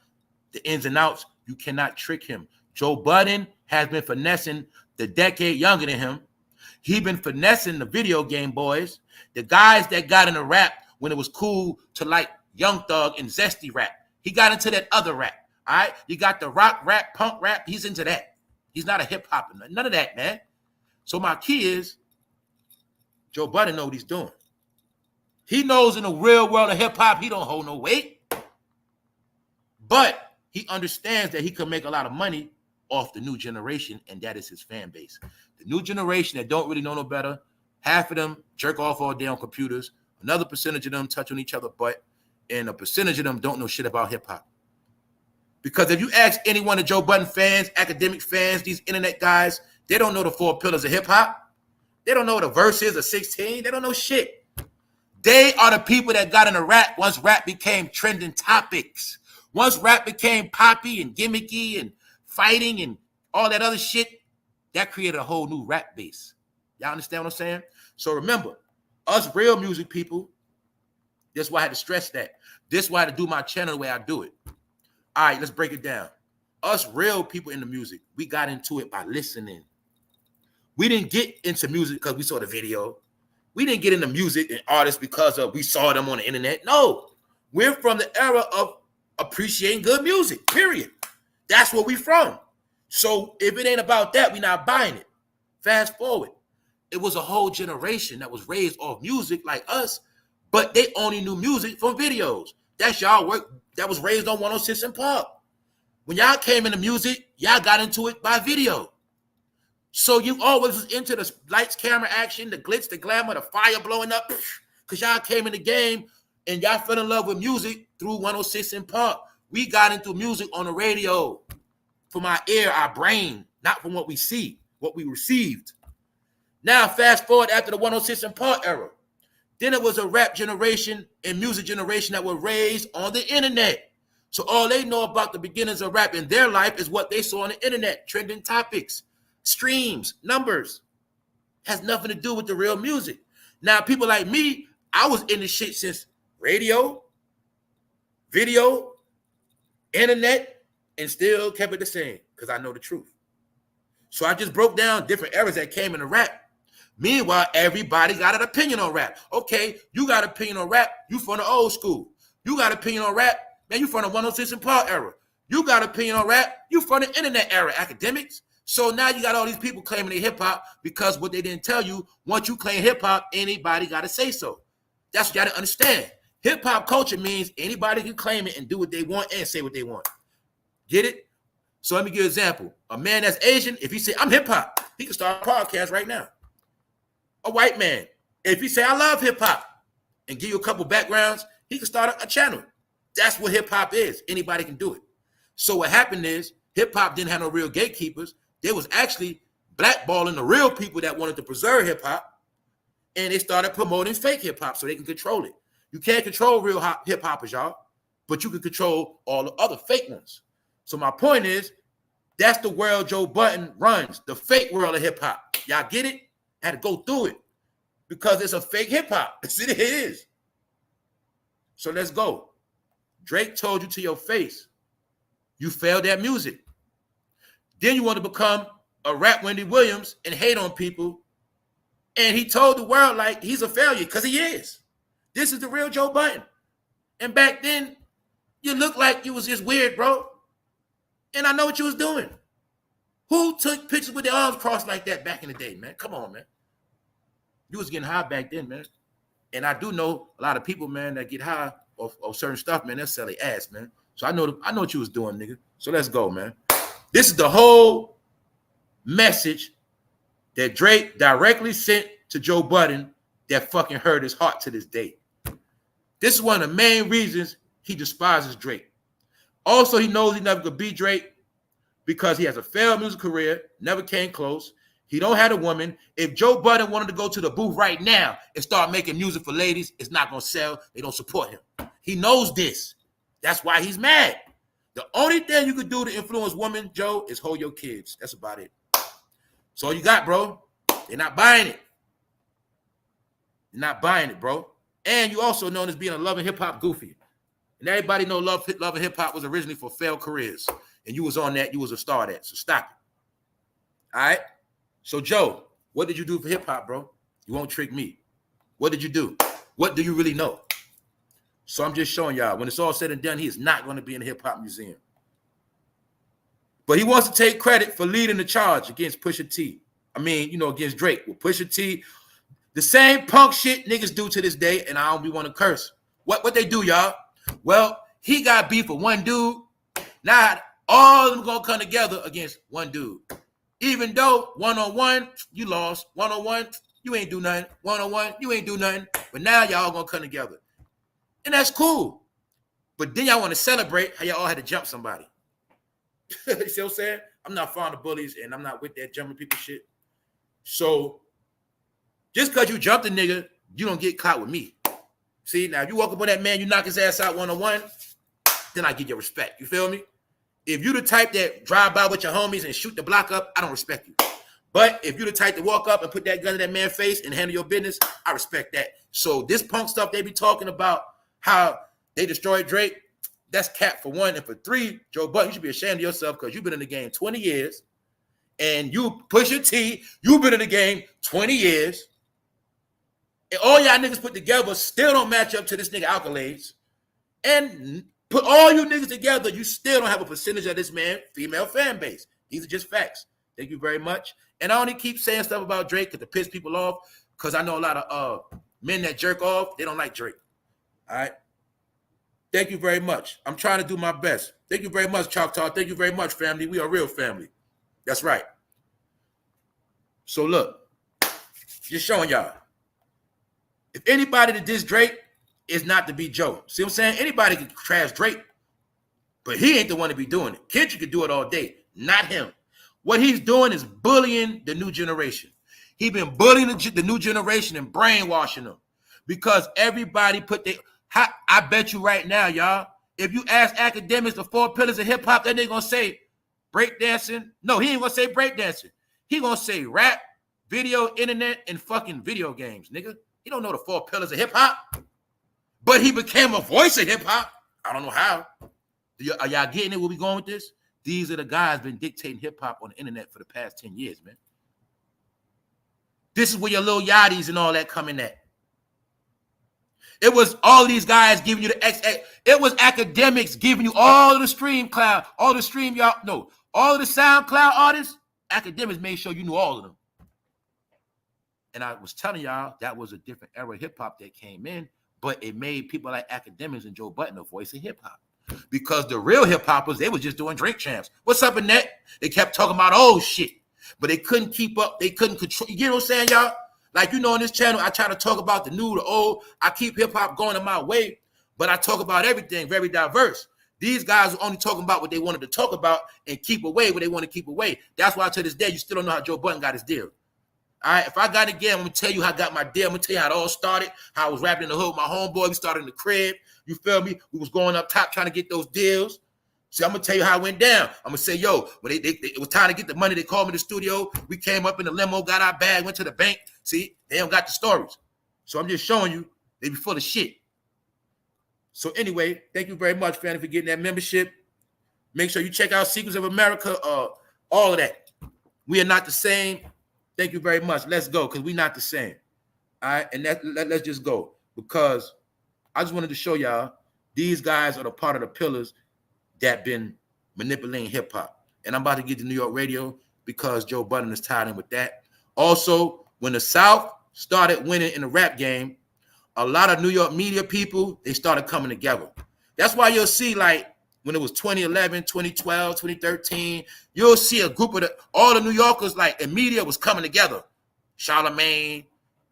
the ins and outs, you cannot trick him. Joe Budden has been finessing the decade younger than him. He been finessing the video game boys, the guys that got into rap when it was cool to like Young Thug and Zesty rap. He got into that other rap. All right, you got the rock rap, punk rap. He's into that. He's not a hip hop, none of that, man. So my key is, Joe Budden know what he's doing. He knows in the real world of hip hop, he don't hold no weight, but he understands that he can make a lot of money off the new generation, and that is his fan base. The new generation that don't really know no better. Half of them jerk off all day on computers. Another percentage of them touch on each other's butt, and a percentage of them don't know shit about hip hop. Because if you ask any one of Joe Budden fans, academic fans, these internet guys, they don't know the 4 pillars of hip hop. They don't know what a verse is, a 16. They don't know shit. They are the people that got into rap once rap became trending topics. Once rap became poppy and gimmicky and fighting and all that other shit, that created a whole new rap base. Y'all understand what I'm saying? So remember, us real music people, that's why I had to stress that. This is why I had to do my channel the way I do it. All right, let's break it down. Us real people in the music, we got into it by listening. We didn't get into music because we saw the video. We didn't get into music and artists because we saw them on the internet. No, we're from the era of appreciating good music, period. That's where we from. So if it ain't about that, we not buying it. Fast forward. It was a whole generation that was raised off music like us, but they only knew music from videos. That's y'all work that was raised on 106 and Park. When y'all came into music, y'all got into it by video. So you always was into the lights, camera, action, the glitz, the glamour, the fire blowing up, because y'all came in the game and y'all fell in love with music through 106 and Park. We got into music on the radio from our ear, our brain, not from what we see, what we received. Now, fast forward after the 106 and Park era. Then it was a rap generation and music generation that were raised on the internet. So all they know about the beginnings of rap in their life is what they saw on the internet, trending topics, streams, numbers. Has nothing to do with the real music. Now, people like me, I was in this shit since radio, video, internet, and still kept it the same because I know the truth. So I just broke down different eras that came into rap. Meanwhile, everybody got an opinion on rap. Okay, you got an opinion on rap, you from the old school. You got an opinion on rap, man, you from the 106 and Park era. You got an opinion on rap, you from the internet era, academics. So now you got all these people claiming they hip hop because what they didn't tell you, once you claim hip hop, anybody got to say so. That's what you got to understand. Hip hop culture means anybody can claim it and do what they want and say what they want. Get it? So let me give you an example. A man that's Asian, if he say, I'm hip hop, he can start a podcast right now. A white man, if he say, I love hip hop and give you a couple backgrounds, he can start a channel. That's what hip hop is. Anybody can do it. So what happened is hip hop didn't have no real gatekeepers. They was actually blackballing the real people that wanted to preserve hip hop, and they started promoting fake hip hop so they can control it. You can't control real hip hoppers, y'all, but you can control all the other fake ones. So my point is, that's the world Joe Budden runs, the fake world of hip hop. Y'all get it? I had to go through it because it's a fake hip hop. It is. So let's go. Drake told you to your face, you failed at music. Then you want to become a rap Wendy Williams and hate on people. And he told the world like he's a failure because he is. This is the real Joe Budden. And back then, you looked like you was just weird, bro. And I know what you was doing. Who took pictures with their arms crossed like that back in the day, man? Come on, man. You was getting high back then, man. And I do know a lot of people, man, that get high of certain stuff, man. They'll sell their ass, man. So I know what you was doing, nigga. So let's go, man. This is the whole message that Drake directly sent to Joe Budden that fucking hurt his heart to this day. This is one of the main reasons he despises Drake. Also, he knows he never could beat Drake because he has a failed music career, never came close. He don't have a woman. If Joe Budden wanted to go to the booth right now and start making music for ladies, it's not going to sell. They don't support him. He knows this. That's why he's mad. The only thing you could do to influence women, Joe, is hold your kids. That's about it. That's all you got, bro. They're not buying it. They're not buying it, bro. And you also known as being a Love and Hip Hop goofy. And everybody know Love and Hip Hop was originally for failed careers. And you was on that. You was a star at that. So stop it. All right? So, Joe, what did you do for hip hop, bro? You won't trick me. What did you do? What do you really know? So I'm just showing y'all, when it's all said and done, he is not going to be in the hip hop museum. But he wants to take credit for leading the charge against Pusha T. I mean, you know, against Drake. With Pusha T, the same punk shit niggas do to this day, and I don't be want to curse. What they do, y'all? Well, he got beef with one dude. Now, all of them going to come together against one dude. Even though one-on-one, you lost. One-on-one, you ain't do nothing. One-on-one, you ain't do nothing. But now y'all gonna come together. And that's cool. But then y'all want to celebrate how y'all all had to jump somebody. You see what I'm saying? I'm not fond of bullies, and I'm not with that jumping people shit. So, just because you jumped a nigga, you don't get caught with me. See, now if you walk up on that man, you knock his ass out one-on-one, then I give you respect. You feel me? If you the type that drive by with your homies and shoot the block up, I don't respect you. But if you the type to walk up and put that gun in that man's face and handle your business, I respect that. So this punk stuff they be talking about, how they destroyed Drake, that's cap for one. And for three, Joe Budden, you should be ashamed of yourself because you've been in the game 20 years. And you Pusha T, you've been in the game 20 years. And all y'all niggas put together still don't match up to this nigga accolades. And put all you niggas together, you still don't have a percentage of this man female fan base. These are just facts. Thank you very much. And I only keep saying stuff about Drake to piss people off because I know a lot of men that jerk off, they don't like Drake. All right? Thank you very much. I'm trying to do my best. Thank you very much, Choctaw. Thank you very much, family. We are real family. That's right. So look, just showing y'all. If anybody that diss Drake, is not to be Joe. See what I'm saying? Anybody can trash Drake, but he ain't the one to be doing it. Kendrick could do it all day, not him. What he's doing is bullying the new generation. He's been bullying the new generation and brainwashing them because everybody put their... I bet you right now, y'all, if you ask academics the 4 pillars of hip-hop, that nigga gonna say breakdancing. No, he ain't gonna say breakdancing. He gonna say rap, video, internet, and fucking video games, nigga. He don't know the 4 pillars of hip-hop. But he became a voice of hip-hop. I don't know how. Are y'all getting it where we going with this? These are the guys been dictating hip-hop on the internet for the past 10 years, man. This is where your little yachties and all that coming at. It was all these guys giving you the it was academics giving you all of the stream cloud, all the stream y'all no, all of the SoundCloud artists, academics made sure you knew all of them. And I was telling y'all that was a different era of hip-hop that came in. But it made people like academics and Joe Budden a voice of hip-hop. Because the real hip-hoppers, they was just doing drink champs. What's up in that? They kept talking about old shit. But they couldn't keep up. They couldn't control. You know what I'm saying, y'all? Like, you know, on this channel, I try to talk about the new, the old. I keep hip-hop going in my way. But I talk about everything, very diverse. These guys are only talking about what they wanted to talk about and keep away what they want to keep away. That's why to this day, you still don't know how Joe Budden got his deal. All right, if I got it again, I'm going to tell you how I got my deal. I'm going to tell you how it all started, how I was rapping in the hood with my homeboy. We started in the crib. You feel me? We was going up top trying to get those deals. See, I'm going to tell you how it went down. I'm going to say, yo, when it was time to get the money, they called me to the studio. We came up in the limo, got our bag, went to the bank. See, they don't got the stories. So I'm just showing you they be full of shit. So anyway, thank you very much, family, for getting that membership. Make sure you check out Secrets of America, all of that. We are not the same. Thank you very much. Let's go, because we're not the same. All right, and let's just go. Because I just wanted to show y'all these guys are the part of the pillars that been manipulating hip-hop. And I'm about to get to New York radio because Joe Budden is tied in with that. Also, when the South started winning in the rap game, a lot of New York media people, they started coming together. That's why you'll see, like, when it was 2011, 2012, 2013, you'll see a group of all the New Yorkers, like, and media was coming together. Charlemagne,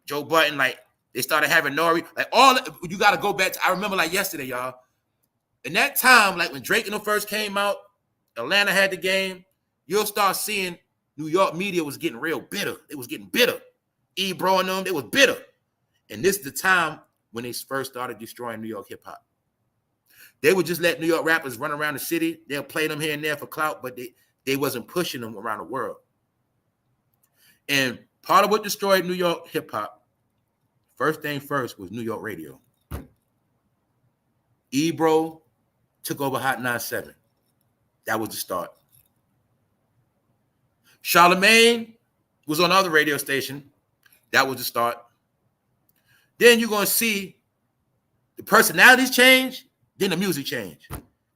Joe Budden, like, they started having Nori, like, all, you got to go back to, I remember like yesterday, y'all. In that time, like when Drake and them first came out, Atlanta had the game, you'll start seeing New York media was getting real bitter. It was getting bitter. Ebro and them, they was bitter. And this is the time when they first started destroying New York hip hop. They would just let New York rappers run around the city. They'll play them here and there for clout, but they wasn't pushing them around the world. And part of what destroyed New York hip hop, first thing first, was New York radio. Ebro took over Hot 97. That was the start. Charlemagne was on the other radio station. That was the start. Then you're going to see the personalities change, then the music change.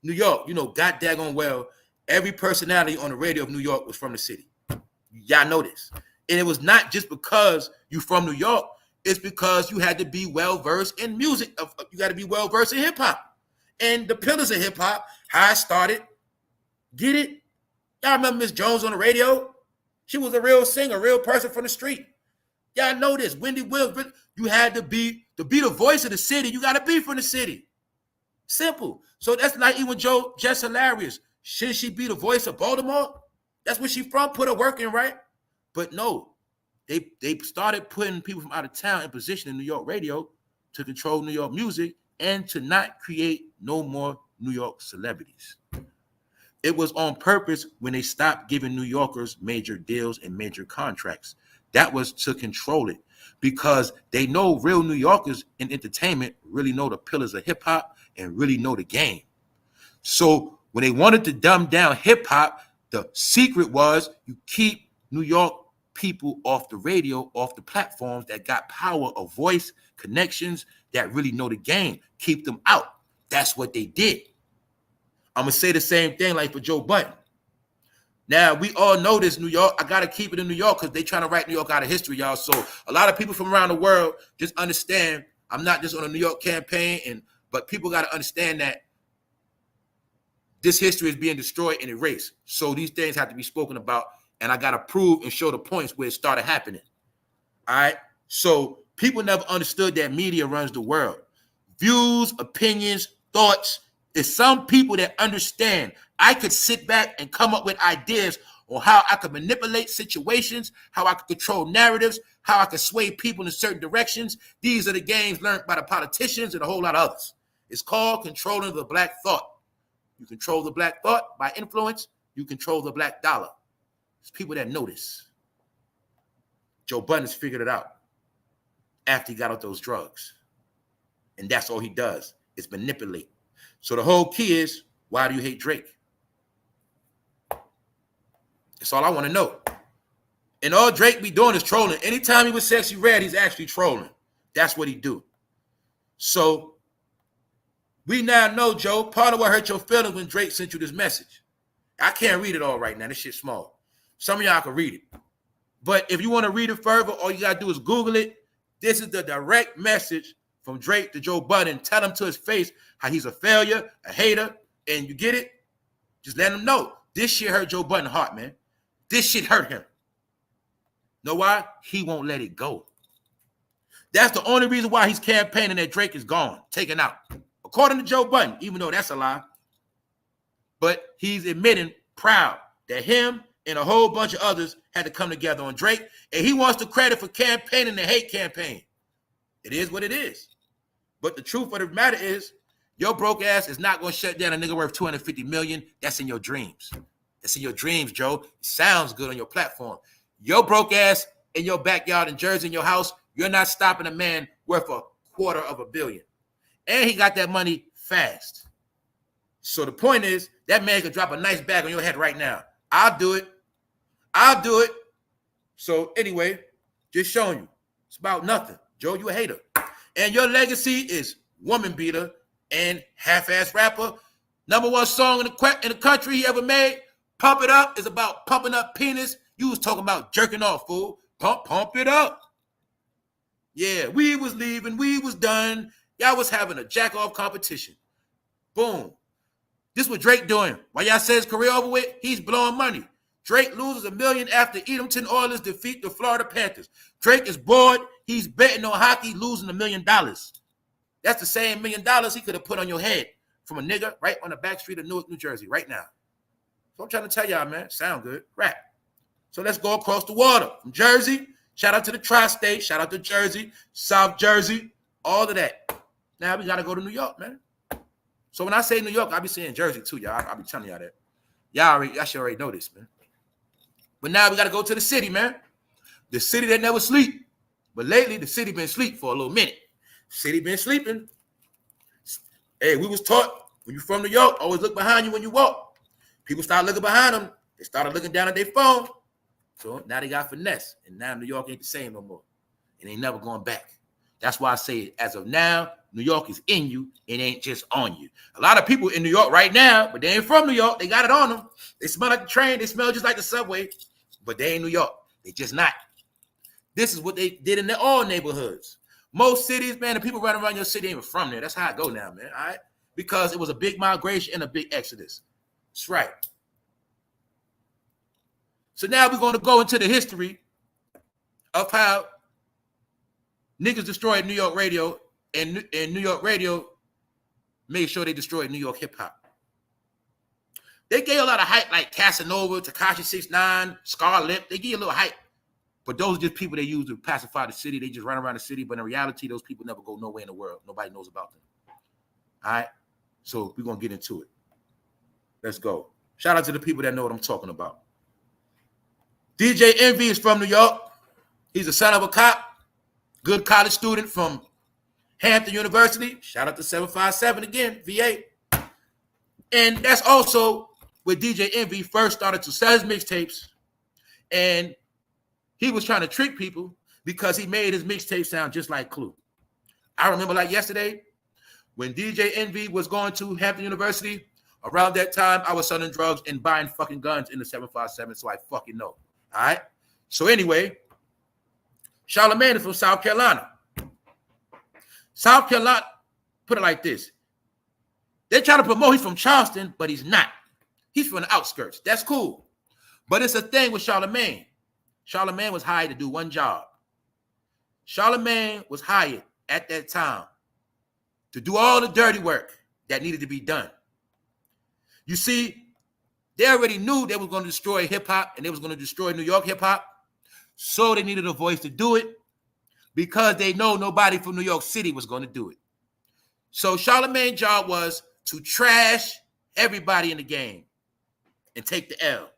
New York, you know, god daggone well, every personality on the radio of New York was from the city. Y'all know this. And it was not just because you from New York, it's because you had to be well-versed in music. You got to be well-versed in hip-hop. And the pillars of hip-hop, how it started, get it? Y'all remember Miss Jones on the radio? She was a real singer, a real person from the street. Y'all know this. Wendy Williams, you had to be the voice of the city. You got to be from the city. Simple. So that's like even Jess Hilarious. Should she be the voice of Baltimore? That's where she from. Put her work in, right? But no, they started putting people from out of town in position in New York radio to control New York music and to not create no more New York celebrities. It was on purpose when they stopped giving New Yorkers major deals and major contracts. That was to control it because they know real New Yorkers in entertainment really know the pillars of hip hop and really know the game. So when they wanted to dumb down hip hop, the secret was you keep New York people off the radio, off the platforms that got power of voice, connections, that really know the game. Keep them out. That's what they did. I'm going to say the same thing like for Joe Budden. Now, we all know this, New York. I got to keep it in New York because they trying to write New York out of history, y'all. So a lot of people from around the world just understand I'm not just on a New York campaign, but people got to understand that this history is being destroyed and erased. So these things have to be spoken about, and I got to prove and show the points where it started happening. All right? So people never understood that media runs the world. Views, opinions, thoughts. There's some people that understand I could sit back and come up with ideas on how I could manipulate situations, how I could control narratives, how I could sway people in certain directions. These are the games learned by the politicians and a whole lot of others. It's called controlling the black thought. You control the black thought by influence. You control the black dollar. There's people that know this. Joe Budden has figured it out after he got off those drugs. And that's all he does is manipulate. So the whole key is, why do you hate Drake? That's all I want to know. And all Drake be doing is trolling. Anytime he was Sexy Red, he's actually trolling. That's what he do. So we now know, Joe, part of what hurt your feelings when Drake sent you this message. I can't read it all right now. This shit's small. Some of y'all can read it. But if you want to read it further, all you got to do is Google it. This is the direct message from Drake to Joe Budden. Tell him to his face how he's a failure, a hater, and you get it? Just let him know. This shit hurt Joe Budden's heart, man. This shit hurt him. Know why? He won't let it go. That's the only reason why he's campaigning that Drake is gone, taken out. According to Joe Budden, even though that's a lie. But he's admitting proud that him and a whole bunch of others had to come together on Drake, and he wants the credit for campaigning the hate campaign. It is what it is. But the truth of the matter is, your broke ass is not going to shut down a nigga worth $250 million. That's in your dreams. That's in your dreams, Joe. It sounds good on your platform. Your broke ass in your backyard in Jersey, in your house, you're not stopping a man worth $250 million. And he got that money fast. So the point is, that man could drop a nice bag on your head right now. I'll do it. I'll do it. So anyway, just showing you. It's about nothing. Joe, you a hater. And your legacy is woman beater and half-ass rapper. #1 song in the country he ever made, Pump It Up, is about pumping up penis. You was talking about jerking off, fool. Pump it up. Yeah, we was leaving. We was done. Y'all was having a jack-off competition. Boom. This what Drake doing. Why y'all say his career over with? He's blowing money. Drake loses $1 million after Edenton Oilers defeat the Florida Panthers. Drake is bored. He's betting on hockey, losing $1 million. That's the same $1 million he could have put on your head from a nigga right on the back street of Newark, New Jersey, right now. So I'm trying to tell y'all, man, sound good. Rap. So let's go across the water. From Jersey, shout out to the tri-state, shout out to Jersey, South Jersey, all of that. Now we got to go to New York, man. So when I say New York, I be saying Jersey too, y'all. I be telling y'all that. Y'all should already know this, man. But now we got to go to the city, man. The city that never sleep. But lately, the city been asleep for a little minute. City been sleeping. Hey, we was taught, when you from New York, always look behind you when you walk. People start looking behind them. They started looking down at their phone. So now they got finesse. And now New York ain't the same no more. It ain't never going back. That's why I say, as of now, New York is in you. It ain't just on you. A lot of people in New York right now, but they ain't from New York. They got it on them. They smell like the train. They smell just like the subway, but they ain't New York. They just not. This is what they did in all neighborhoods. Most cities, man, the people running around your city ain't even from there. That's how I go now, man, all right? Because it was a big migration and a big exodus. That's right. So now we're going to go into the history of how niggas destroyed New York radio, and New York radio made sure they destroyed New York hip-hop. They gave a lot of hype like Casanova, Tekashi 6ix9ine, Scarlett. They give you a little hype. But those are just people they use to pacify the city. They just run around the city. But in reality, those people never go nowhere in the world. Nobody knows about them. All right? So we're going to get into it. Let's go. Shout out to the people that know what I'm talking about. DJ Envy is from New York. He's the son of a cop. Good college student from Hampton University. Shout out to 757 again, VA. And that's also where DJ Envy first started to sell his mixtapes. And he was trying to trick people because he made his mixtape sound just like Clue. I remember like yesterday when DJ Envy was going to Hampton University. Around that time, I was selling drugs and buying fucking guns in the 757, so I fucking know. All right? So anyway, Charlamagne is from South Carolina. South Carolina, put it like this. They try to promote he's from Charleston, but he's not. He's from the outskirts. That's cool. But it's a thing with Charlamagne. Charlamagne was hired to do one job. Charlamagne was hired at that time to do all the dirty work that needed to be done. You see, they already knew they was going to destroy hip-hop and they was going to destroy New York hip-hop. So they needed a voice to do it because they know nobody from New York City was going to do it. So Charlamagne's job was to trash everybody in the game and take the L.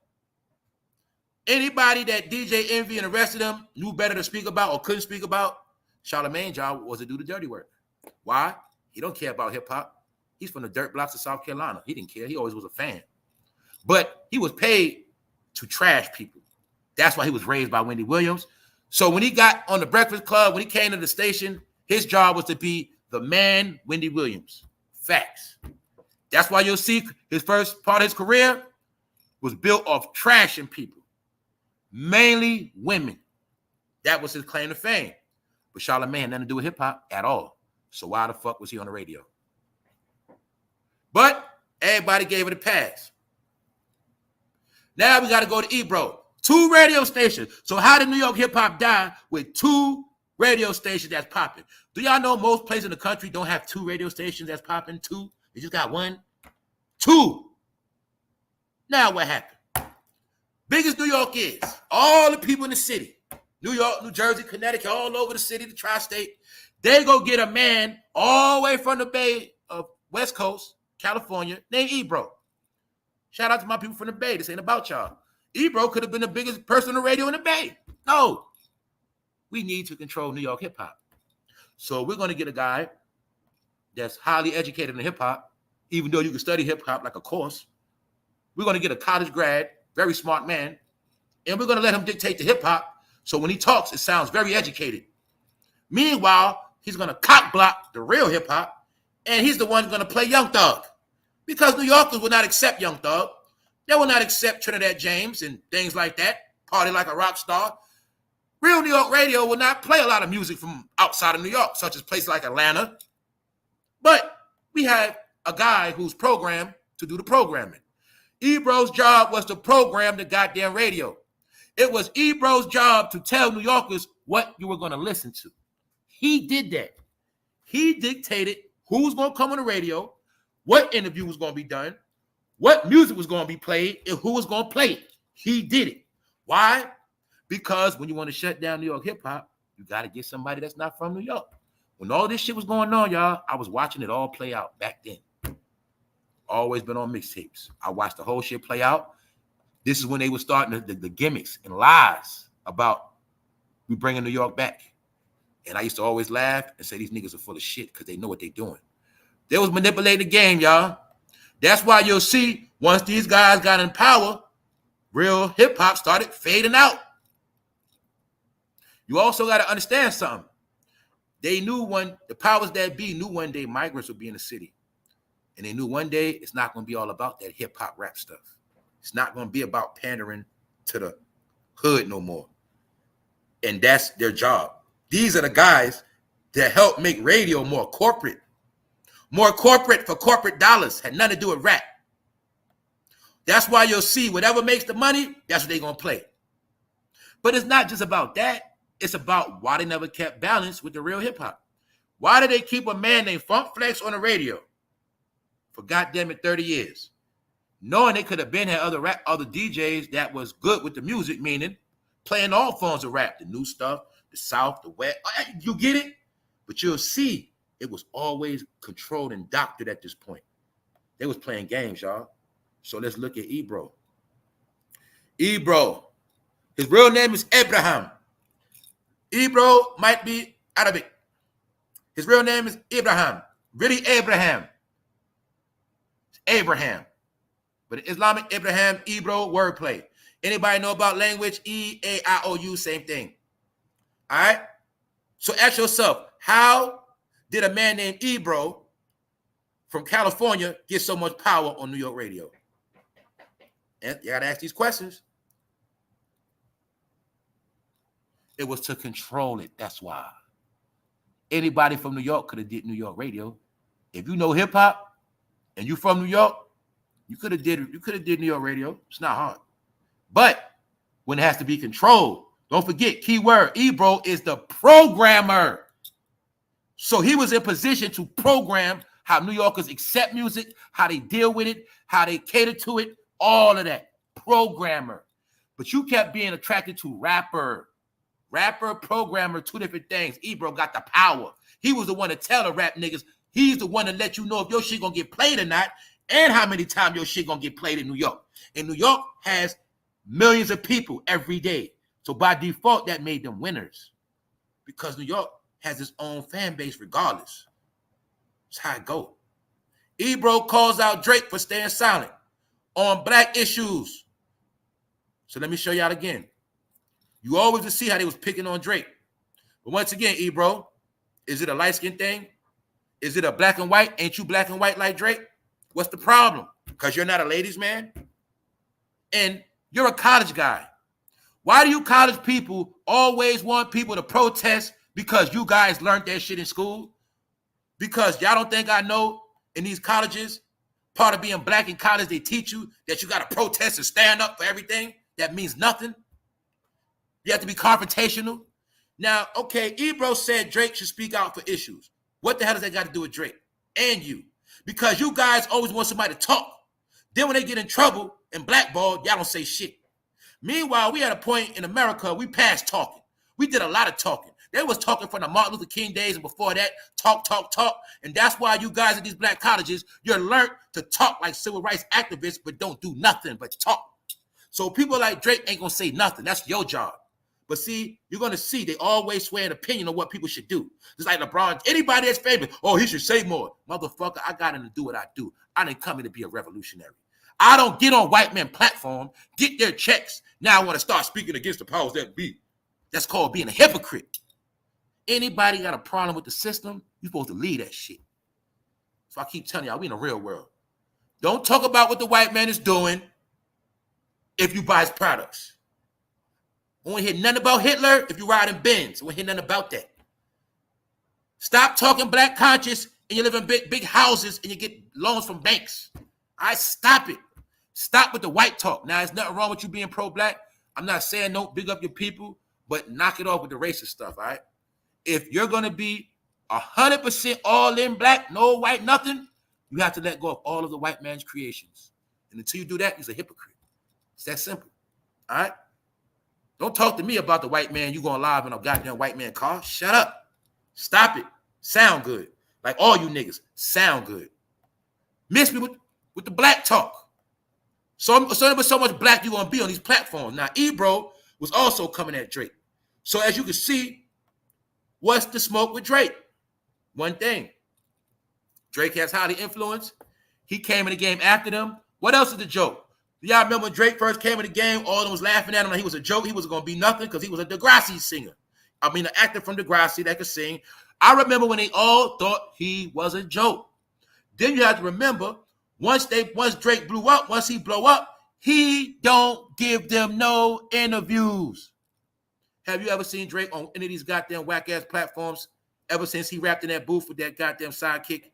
Anybody that DJ Envy and the rest of them knew better to speak about or couldn't speak about, Charlamagne's job was to do the dirty work. Why? He don't care about hip-hop. He's from the dirt blocks of South Carolina. He didn't care. He always was a fan. But he was paid to trash people. That's why he was raised by Wendy Williams. So when he got on the Breakfast Club, when he came to the station, his job was to be the man, Wendy Williams. Facts. That's why you'll see his first part of his career was built off trashing people. Mainly women. That was his claim to fame. But Charlamagne had nothing to do with hip-hop at all. So why the fuck was he on the radio? But everybody gave it a pass. Now we got to go to Ebro. 2 radio stations. So how did New York hip-hop die with 2 radio stations that's popping? Do y'all know most places in the country don't have 2 radio stations that's popping? 2? They just got 1. 2. Now what happened? Big as New York is, all the people in the city, New York, New Jersey, Connecticut, all over the city, the tri-state, they go get a man all the way from the Bay of West Coast, California, named Ebro. Shout out to my people from the Bay. This ain't about y'all. Ebro could have been the biggest person on the radio in the Bay. No. We need to control New York hip-hop. So we're going to get a guy that's highly educated in hip-hop, even though you can study hip-hop like a course. We're going to get a college grad, very smart man, and we're going to let him dictate the hip-hop, so when he talks, it sounds very educated. Meanwhile, he's going to cock block the real hip-hop, and he's the one going to play Young Thug. Because New Yorkers will not accept Young Thug. They will not accept Trinidad James and things like that, party like a rock star. Real New York radio will not play a lot of music from outside of New York, such as places like Atlanta. But we have a guy whose program to do the programming. Ebro's job was to program the goddamn radio. It was Ebro's job to tell New Yorkers what you were going to listen to. He did that. He dictated who was going to come on the radio, what interview was going to be done, what music was going to be played, and who was going to play it. He did it. Why? Because when you want to shut down New York hip-hop, you got to get somebody that's not from New York. When all this shit was going on, y'all, I was watching it all play out back then. Always been on mixtapes. I watched the whole shit play out. This is when they were starting the gimmicks and lies about we bringing New York back. And I used to always laugh and say these niggas are full of shit because they know what they're doing. They was manipulating the game, y'all. That's why you'll see once these guys got in power, real hip-hop started fading out. You also got to understand something. They knew the powers that be knew one day migrants would be in the city. And they knew one day it's not going to be all about that hip-hop rap stuff. It's not going to be about pandering to the hood no more. And that's their job. These are the guys that help make radio more corporate. More corporate for corporate dollars. Had nothing to do with rap. That's why you'll see whatever makes the money, that's what they're going to play. But it's not just about that. It's about why they never kept balance with the real hip-hop. Why did they keep a man named Funk Flex on the radio for goddamn it 30 years? Knowing they could have been had other DJs that was good with the music, meaning playing all forms of rap, the new stuff, the South, the West. You get it? But you'll see it was always controlled and doctored at this point. They was playing games, y'all. So let's look at Ebro. Ebro, his real name is Abraham. Ebro might be Arabic. His real name is Abraham. Really Abraham. It's Abraham. But Islamic Abraham, Ebro, wordplay. Anybody know about language? E-A-I-O-U, same thing. All right? So ask yourself, how did a man named Ebro from California get so much power on New York radio? And you got to ask these questions. It was to control it. That's why. Anybody from New York could have did New York radio. If you know hip hop and you from New York, you could have did New York radio. It's not hard. But when it has to be controlled, don't forget, key word, Ebro is the programmer. So he was in position to program how New Yorkers accept music, how they deal with it, how they cater to it, all of that. Programmer. But you kept being attracted to rapper. Rapper, programmer, two different things. Ebro got the power. He was the one to tell the rap niggas. He's the one to let you know if your shit gonna get played or not, and how many times your shit gonna get played in New York. And New York has millions of people every day. So by default, that made them winners. Because New York has its own fan base regardless. That's how it go. Ebro calls out Drake for staying silent on black issues. So let me show y'all again. You always will see how they was picking on Drake. But once again, Ebro, is it a light-skin thing? Is it a black and white? Ain't you black and white like Drake? What's the problem? Because you're not a ladies' man? And you're a college guy. Why do you college people always want people to protest because you guys learned that shit in school? Because y'all don't think I know in these colleges, part of being black in college, they teach you that you got to protest and stand up for everything. That means nothing. You have to be confrontational. Now, okay, Ebro said Drake should speak out for issues. What the hell does that got to do with Drake and you? Because you guys always want somebody to talk. Then when they get in trouble and blackballed, y'all don't say shit. Meanwhile, we had a point in America, we passed talking. We did a lot of talking. They was talking from the Martin Luther King days and before that, talk. And that's why you guys at these black colleges, you're learned to talk like civil rights activists, but don't do nothing but talk. So people like Drake ain't going to say nothing. That's your job. But see, you're going to see they always swear an opinion on what people should do. Just like LeBron, anybody that's famous, oh, he should say more. Motherfucker, I got him to do what I do. I didn't come here to be a revolutionary. I don't get on white men platform, get their checks. Now I want to start speaking against the powers that be. That's called being a hypocrite. Anybody got a problem with the system, you're supposed to leave that shit. So I keep telling y'all, we in the real world. Don't talk about what the white man is doing if you buy his products. I won't hear nothing about Hitler if you ride in Benz. I won't hear nothing about that. Stop talking black conscious and you live in big houses and you get loans from banks. All right, stop it. Stop with the white talk. Now, there's nothing wrong with you being pro-black. I'm not saying don't big up your people, but knock it off with the racist stuff, all right? If you're going to be 100% all in black, no white, nothing, you have to let go of all of the white man's creations. And until you do that, he's a hypocrite. It's that simple, all right? Don't talk to me about the white man you going live in a goddamn white man car. Shut up. Stop it. Sound good. Like all you niggas, sound good. Miss me with the black talk. So much black you're going to be on these platforms. Now, Ebro was also coming at Drake. So as you can see, what's the smoke with Drake? One thing. Drake has highly influence. He came in the game after them. What else is the joke? Y'all remember when Drake first came in the game, all of them was laughing at him like he was a joke. He was going to be nothing because he was a Degrassi singer. I mean, an actor from Degrassi that could sing. I remember when they all thought he was a joke. Then you have to remember, once Drake blew up, once he blow up, he don't give them no interviews. Have you ever seen Drake on any of these goddamn whack-ass platforms ever since he rapped in that booth with that goddamn sidekick?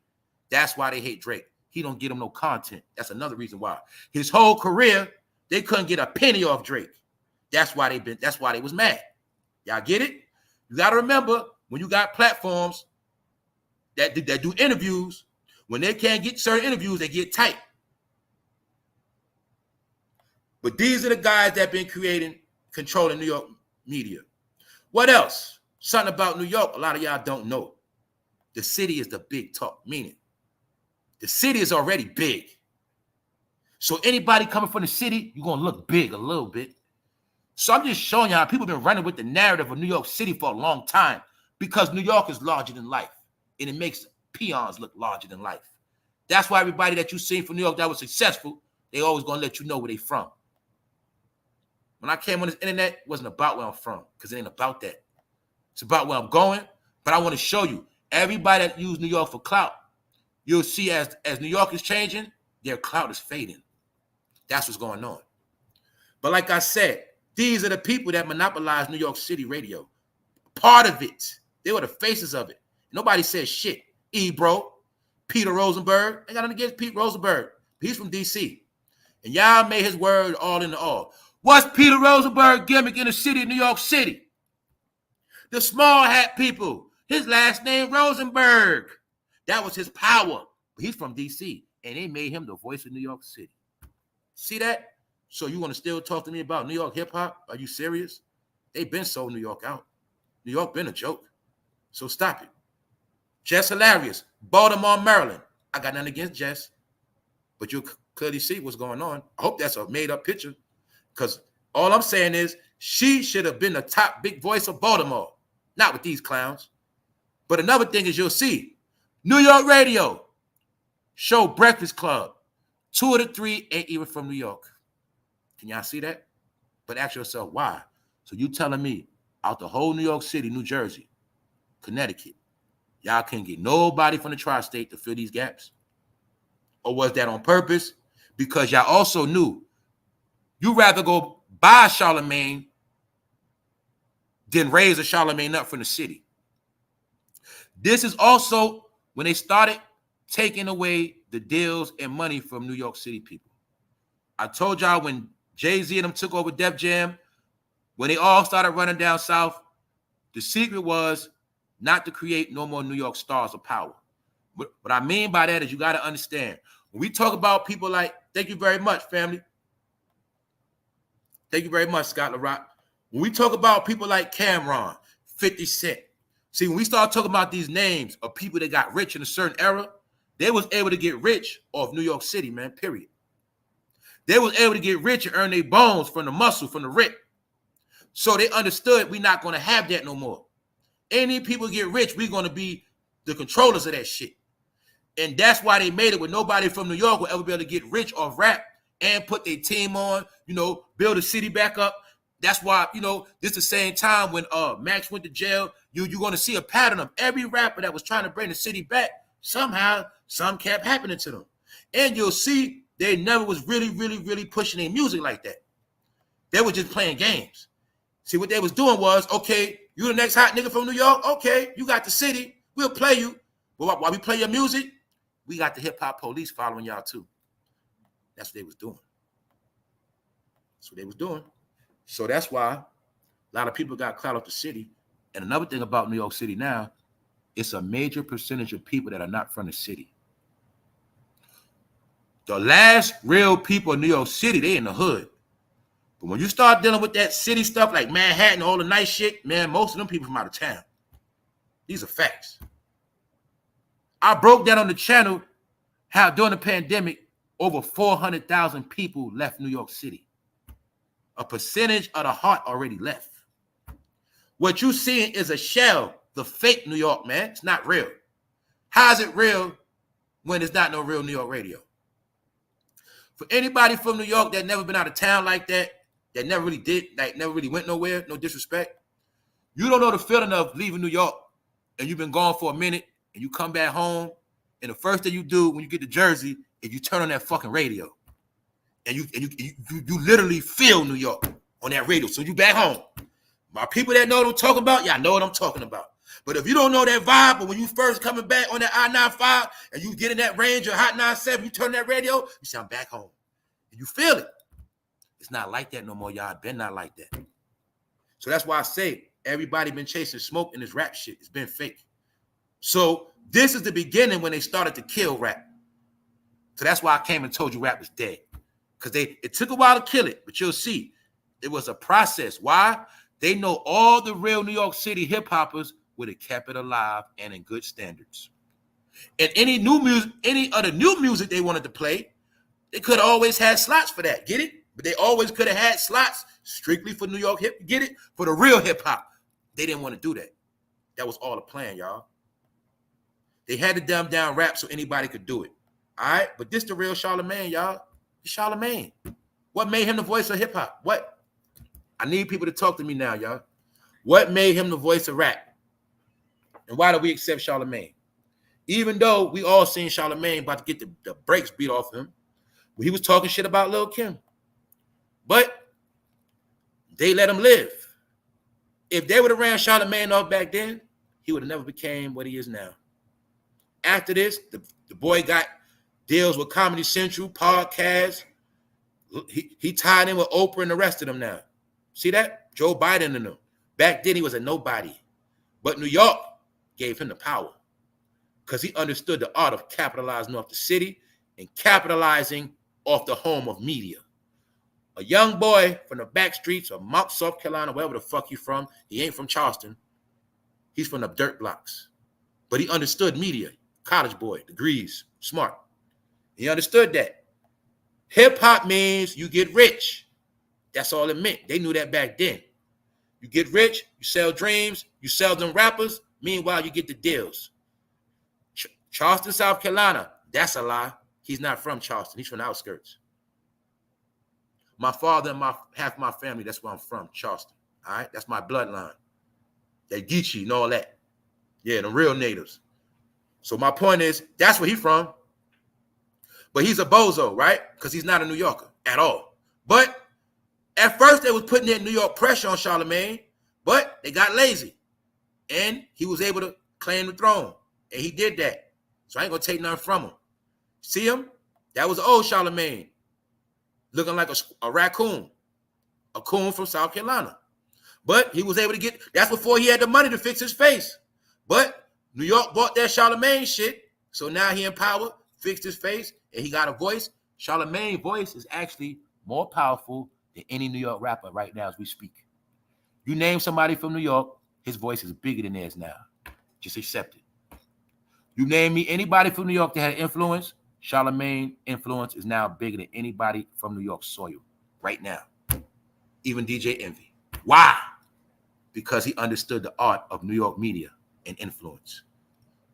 That's why they hate Drake. He don't get them no content. That's another reason why. His whole career, they couldn't get a penny off Drake. That's why they was mad. Y'all get it? You got to remember, when you got platforms that do interviews, when they can't get certain interviews, they get tight. But these are the guys that been controlling New York media. What else? Something about New York a lot of y'all don't know. The city is the big talk, meaning the city is already big. So anybody coming from the city, you're going to look big a little bit. So I'm just showing you how people have been running with the narrative of New York City for a long time because New York is larger than life, and it makes peons look larger than life. That's why everybody that you seen from New York that was successful, they always going to let you know where they from. When I came on this internet, it wasn't about where I'm from because it ain't about that. It's about where I'm going, but I want to show you everybody that use New York for clout, you'll see as New York is changing, their clout is fading. That's what's going on. But like I said, these are the people that monopolize New York City radio. Part of it. They were the faces of it. Nobody said shit. Ebro, Peter Rosenberg. I got nothing against Pete Rosenberg. He's from D.C. And y'all made his word all in the all. What's Peter Rosenberg gimmick in the city of New York City? The small hat people. His last name Rosenberg. That was his power. But he's from D.C. And they made him the voice of New York City. See that? So you want to still talk to me about New York hip-hop? Are you serious? They've been sold New York out. New York been a joke. So stop it. Jess Hilarious, Baltimore, Maryland. I got nothing against Jess. But you clearly see what's going on. I hope that's a made-up picture. Because all I'm saying is she should have been the top big voice of Baltimore. Not with these clowns. But another thing is you'll see. New York radio. Show Breakfast Club. 2 of the 3 ain't even from New York. Can y'all see that? But ask yourself, why? So you telling me out the whole New York City, New Jersey, Connecticut, y'all can't get nobody from the tri-state to fill these gaps? Or was that on purpose? Because y'all also knew you'd rather go buy Charlemagne than raise a Charlemagne up from the city. This is also when they started taking away the deals and money from New York City people. I told y'all when Jay-Z and them took over Def Jam, when they all started running down south, the secret was not to create no more New York stars of power. What I mean by that is you got to understand, when we talk about people like, thank you very much, family. Thank you very much, Scott LaRock. When we talk about people like Cameron, 50 Cent, see, when we start talking about these names of people that got rich in a certain era, they was able to get rich off New York City, man, period. They was able to get rich and earn their bones from the muscle, from the rip. So they understood we're not going to have that no more. Any people get rich, we're going to be the controllers of that shit. And that's why they made it where nobody from New York will ever be able to get rich off rap and put their team on, build the city back up. That's why, this is the same time when Max went to jail, you're going to see a pattern of every rapper that was trying to bring the city back. Somehow, something kept happening to them. And you'll see they never was really, really, really pushing their music like that. They were just playing games. See, what they was doing was, okay, you the next hot nigga from New York? Okay, you got the city. We'll play you. But while we play your music, we got the hip-hop police following y'all too. That's what they was doing. That's what they was doing. So that's why a lot of people got clout off the city. And another thing about New York City now, it's a major percentage of people that are not from the city. The last real people in New York City, they in the hood. But when you start dealing with that city stuff like Manhattan, all the nice shit, man, most of them people from out of town. These are facts. I broke down on the channel how during the pandemic, over 400,000 people left New York City. A percentage of the heart already left. What you seeing is a shell, the fake New York, man. It's not real. How is it real when it's not no real New York radio? For anybody from New York that never been out of town like that never really did, like never really went nowhere, no disrespect, you don't know the feeling of leaving New York and you've been gone for a minute and you come back home and the first thing you do when you get to Jersey is you turn on that fucking radio. And you literally feel New York on that radio. So you back home. My people that know what I'm talking about, y'all know what I'm talking about. But if you don't know that vibe, but when you first coming back on that I-95 and you get in that range of Hot 97, you turn that radio, you say, I'm back home. And you feel it. It's not like that no more, y'all. It's been not like that. So that's why I say everybody been chasing smoke in this rap shit. It's been fake. So this is the beginning when they started to kill rap. So that's why I came and told you rap was dead. Because it took a while to kill it, but you'll see. It was a process. Why? They know all the real New York City hip-hoppers would have kept it alive and in good standards. And any new music, any other new music they wanted to play, they could have always had slots for that. Get it? But they always could have had slots strictly for New York hip. Get it? For the real hip-hop. They didn't want to do that. That was all a plan, y'all. They had to dumb down rap so anybody could do it. All right? But this the real Charlamagne, y'all. Charlamagne. What made him the voice of hip-hop? What? I need people to talk to me now, y'all. What made him the voice of rap? And why do we accept Charlamagne? Even though we all seen Charlamagne about to get the brakes beat off him, when he was talking shit about Lil' Kim. But they let him live. If they would have ran Charlamagne off back then, he would have never became what he is now. After this, the boy got deals with Comedy Central, podcasts. He tied in with Oprah and the rest of them now. See that? Joe Biden and them. Back then, he was a nobody. But New York gave him the power because he understood the art of capitalizing off the city and capitalizing off the home of media. A young boy from the back streets of Mount South Carolina, wherever the fuck you from, he ain't from Charleston. He's from the dirt blocks. But he understood media. College boy, degrees, smart. He understood that. Hip-hop means you get rich. That's all it meant. They knew that back then. You get rich, you sell dreams, you sell them rappers. Meanwhile, you get the deals. Charleston, South Carolina, that's a lie. He's not from Charleston. He's from the outskirts. My father and half my family, that's where I'm from, Charleston. All right? That's my bloodline. That Geechee and all that. Yeah, the real natives. So my point is, that's where he's from. But he's a bozo, right? Because he's not a New Yorker at all. But at first, they was putting that New York pressure on Charlamagne, but they got lazy. And he was able to claim the throne. And he did that. So I ain't going to take nothing from him. See him? That was old Charlamagne. Looking like a raccoon. A coon from South Carolina. But he was able to get, that's before he had the money to fix his face. But New York bought that Charlamagne shit. So now he in power, fixed his face, and he got a voice. Charlamagne's voice is actually more powerful than any New York rapper right now as we speak. You name somebody from New York, his voice is bigger than theirs now. Just accept it. You name me anybody from New York that had influence, Charlamagne's influence is now bigger than anybody from New York soil right now. Even DJ Envy. Why? Because he understood the art of New York media and influence.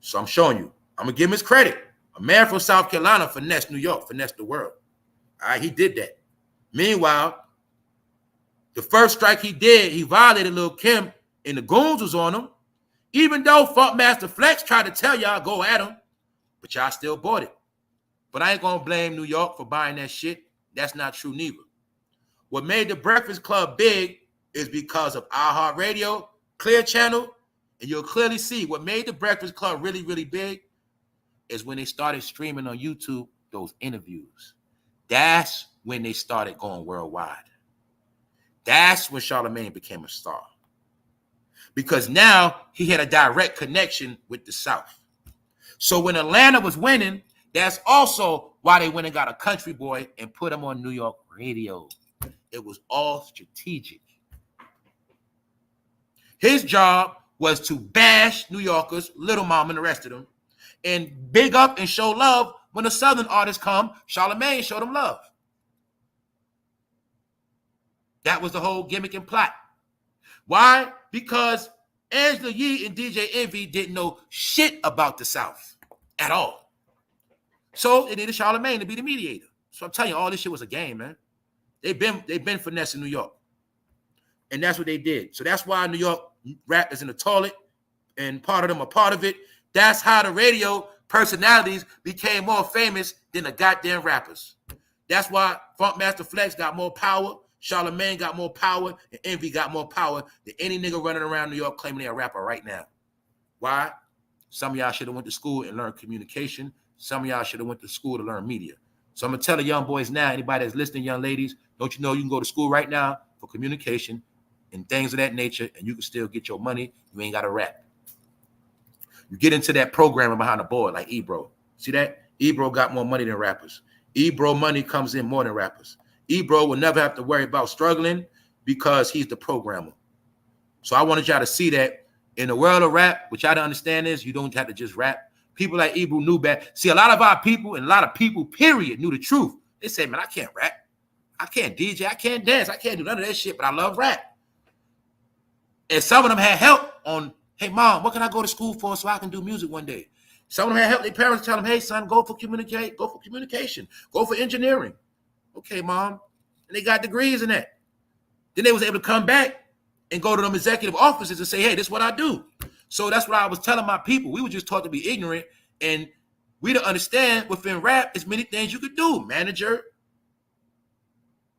So I'm showing you. I'm going to give him his credit. A man from South Carolina finessed New York, finessed the world. All right, he did that. Meanwhile, the first strike he did, he violated Lil' Kim, and the goons was on him. Even though Funkmaster Flex tried to tell y'all, go at him, but y'all still bought it. But I ain't going to blame New York for buying that shit. That's not true neither. What made the Breakfast Club big is because of iHeartRadio, Clear Channel, and you'll clearly see what made the Breakfast Club really, really big is when they started streaming on YouTube those interviews. That's when they started going worldwide. That's when Charlemagne became a star. Because now he had a direct connection with the South. So when Atlanta was winning, that's also why they went and got a country boy and put him on New York radio. It was all strategic. His job was to bash New Yorkers, Little Mama and the rest of them, and big up and show love. When the Southern artists come, Charlemagne showed them love. That was the whole gimmick and plot. Why? Because Angela Yee and DJ Envy didn't know shit about the South at all. So they needed Charlemagne to be the mediator. So I'm telling you, all this shit was a game, man. They've been finessing New York. And that's what they did. So that's why New York rap is in the toilet, and part of them are part of it. That's how the radio personalities became more famous than the goddamn rappers. That's why Funkmaster Flex got more power, Charlemagne got more power, and Envy got more power than any nigga running around New York claiming they're a rapper right now. Why? Some of y'all should have went to school and learned communication. Some of y'all should have went to school to learn media. So I'm going to tell the young boys now, anybody that's listening, young ladies, don't you know you can go to school right now for communication and things of that nature, and you can still get your money. You ain't got to rap. You get into that programming behind the board like Ebro. See that? Ebro got more money than rappers. Ebro money comes in more than rappers. Ebro will never have to worry about struggling because he's the programmer. So I wanted y'all to see that in the world of rap, what y'all to understand is you don't have to just rap. People like Ebro knew better. See, a lot of our people and a lot of people, period, knew the truth. They say, man, I can't rap. I can't DJ. I can't dance. I can't do none of that shit, but I love rap. And some of them had help on, hey, mom, what can I go to school for so I can do music one day? Some of them had help. Their parents tell them, hey, son, go for communication, go for engineering. Okay, mom. And they got degrees in that. Then they was able to come back and go to them executive offices and say, hey, this is what I do. So that's what I was telling my people. We were just taught to be ignorant, and we don't understand within rap, there's many things you could do. Manager,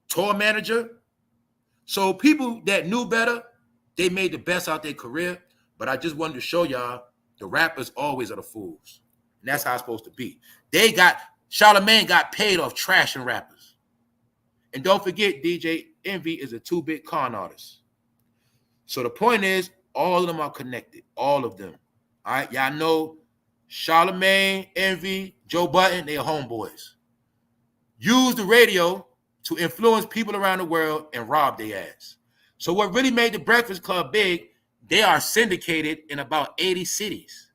tour manager. So people that knew better, they made the best out their career. But I just wanted to show y'all the rappers always are the fools. And that's how it's supposed to be. Charlemagne got paid off trashing rappers. And don't forget, DJ Envy is a 2-bit con artist. So the point is, all of them are connected. All of them. All right, y'all know Charlemagne, Envy, Joe Budden, they are homeboys. Use the radio to influence people around the world and rob their ass. So what really made the Breakfast Club big, they are syndicated in about 80 cities.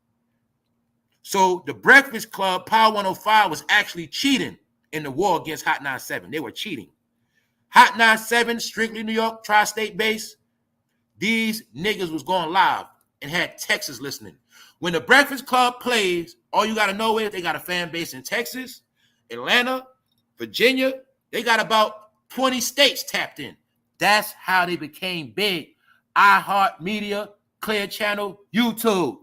So the Breakfast Club, Power 105, was actually cheating in the war against Hot 97. They were cheating. Hot 97, strictly New York, tri-state base, these niggas was going live and had Texas listening. When the Breakfast Club plays, all you got to know is they got a fan base in Texas, Atlanta, Virginia. They got about 20 states tapped in. That's how they became big. iHeartMedia, Clear Channel, YouTube.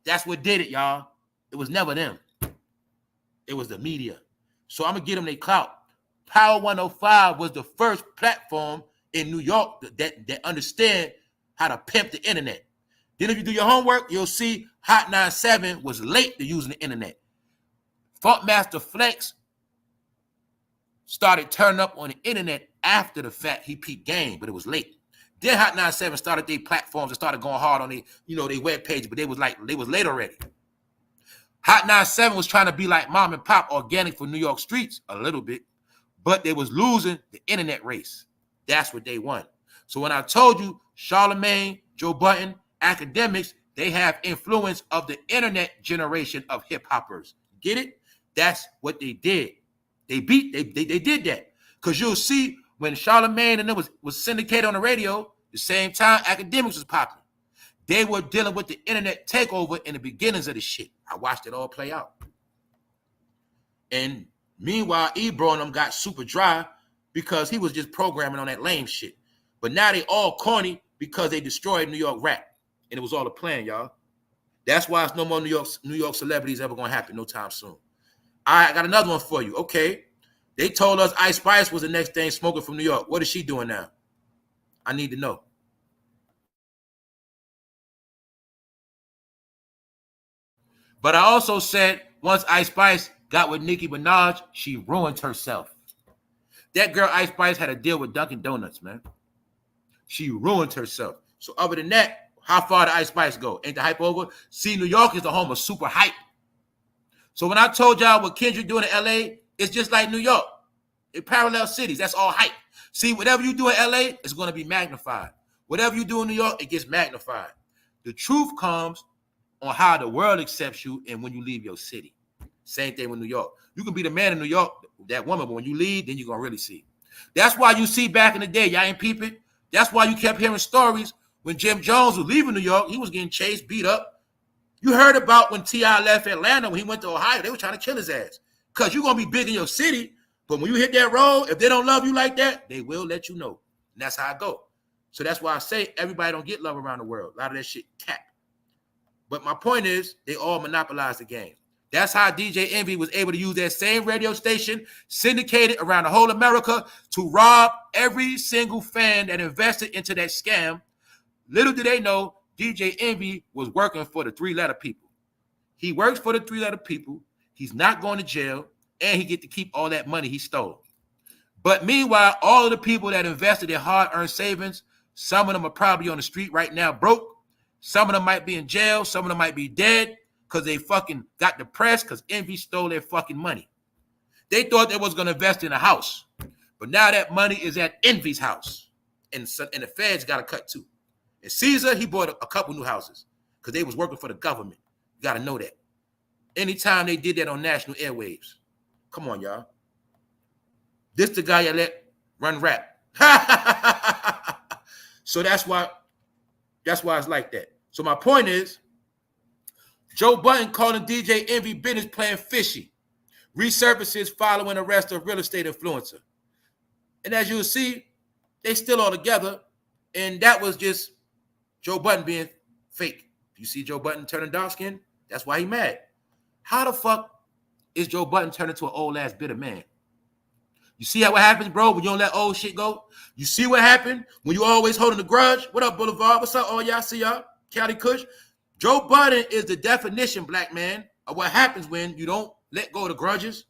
That's what did it, y'all. It was never them. It was the media. So I'm going to get them their clout. Power 105 was the first platform in New York that understand how to pimp the internet. Then if you do your homework, you'll see Hot 97 was late to using the internet. Funkmaster Flex started turning up on the internet after the fact. He peaked game, but it was late. Then Hot 97 started their platforms and started going hard on their web page, but they was late already. Hot 97 was trying to be like mom and pop, organic for New York streets a little bit, but they was losing the internet race. That's what they won. So when I told you Charlemagne, Joe Budden, academics, they have influence of the internet generation of hip hoppers. Get it? That's what they did. They did that. Because you'll see when Charlemagne and them was syndicated on the radio, the same time academics was popping. They were dealing with the internet takeover in the beginnings of the shit. I watched it all play out. And meanwhile, Ebro and them got super dry because he was just programming on that lame shit. But now they all corny because they destroyed New York rap. And it was all a plan, y'all. That's why it's no more New York celebrities ever going to happen no time soon. All right, I got another one for you. Okay. They told us Ice Spice was the next thing smoking from New York. What is she doing now? I need to know. But I also said once Ice Spice got with Nicki Minaj, she ruined herself. That girl Ice Spice had a deal with Dunkin' Donuts, man. She ruined herself. So other than that, how far did Ice Spice go? Ain't the hype over? See, New York is the home of super hype. So when I told y'all what Kendrick doing in LA, it's just like New York. It parallel cities. That's all hype. See, whatever you do in LA, it's going to be magnified. Whatever you do in New York, it gets magnified. The truth comes on how the world accepts you and when you leave your city. Same thing with New York. You can be the man in New York, that woman, but when you leave, then you're going to really see. That's why you see back in the day, y'all ain't peeping. That's why you kept hearing stories when Jim Jones was leaving New York. He was getting chased, beat up. You heard about when T.I. left Atlanta, when he went to Ohio, they were trying to kill his ass. Because you're going to be big in your city, but when you hit that road, if they don't love you like that, they will let you know. And that's how I go. So that's why I say everybody don't get love around the world. A lot of that shit cap. But my point is, they all monopolize the game. That's how DJ Envy was able to use that same radio station, syndicated around the whole America, to rob every single fan that invested into that scam. Little did they know, DJ Envy was working for the three-letter people. He works for the three-letter people. He's not going to jail, and he get to keep all that money he stole. But meanwhile, all of the people that invested their hard-earned savings, some of them are probably on the street right now broke. Some of them might be in jail. Some of them might be dead because they fucking got depressed because Envy stole their fucking money. They thought they was going to invest in a house. But now that money is at Envy's house. And the feds got a cut too. And Caesar, he bought a couple new houses because they was working for the government. You got to know that. Anytime they did that on national airwaves. Come on, y'all. This the guy you let run rap. So that's why it's like that. So my point is, Joe Budden calling DJ Envy business playing fishy. Resurfaces following arrest of real estate influencer. And as you'll see, they still all together. And that was just Joe Budden being fake. You see Joe Budden turning dark skin? That's why he mad. How the fuck is Joe Budden turning into an old ass bitter man? You see how what happens, bro, when you don't let old shit go? You see what happened when you always holding a grudge? What up, Boulevard? What's up, all y'all? See y'all? Cali Kush. Joe Budden is the definition, black man, of what happens when you don't let go of the grudges.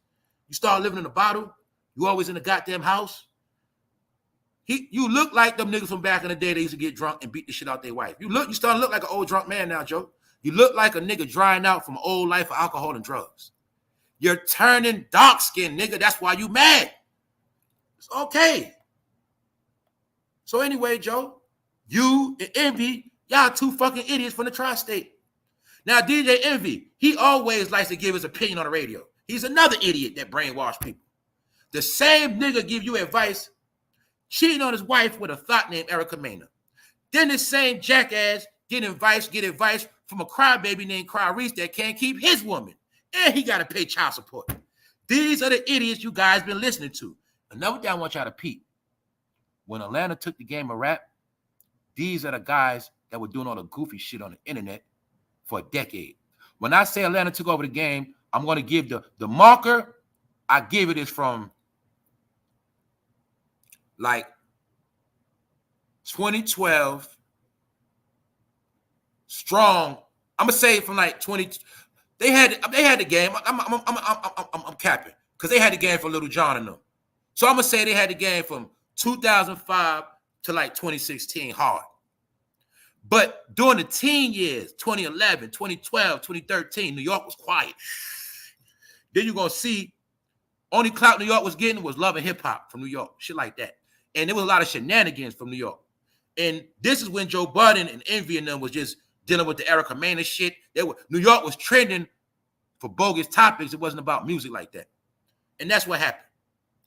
You start living in a bottle. You always in the goddamn house. You look like them niggas from back in the day. They used to get drunk and beat the shit out their wife. You starting to look like an old drunk man now, Joe. You look like a nigga drying out from old life of alcohol and drugs. You're turning dark skin, nigga. That's why you mad. It's okay. So anyway, Joe, you and Envy, y'all two fucking idiots from the tri-state. Now, DJ Envy, he always likes to give his opinion on the radio. He's another idiot that brainwashed people. The same nigga give you advice cheating on his wife with a thought named Erica Mena. Then the same jackass get advice from a crybaby named Clarice that can't keep his woman. And he got to pay child support. These are the idiots you guys been listening to. Another thing I want y'all to peep. When Atlanta took the game of rap, these are the guys that were doing all the goofy shit on the internet for a decade. When I say Atlanta took over the game, I'm going to give the marker. I give it is from like 2012 strong. I'm gonna say from like 20. They had the game. I'm capping because they had the game for Little John and them. So I'm gonna say they had the game from 2005 to like 2016 hard. But during the teen years, 2011, 2012, 2013, New York was quiet. Then you're gonna see only clout New York was getting was Love and Hip Hop from New York, shit like that. And there was a lot of shenanigans from New York. And this is when Joe Budden and Envy and them was just dealing with the Erica Mena shit. New York was trending for bogus topics. It wasn't about music like that. And that's what happened.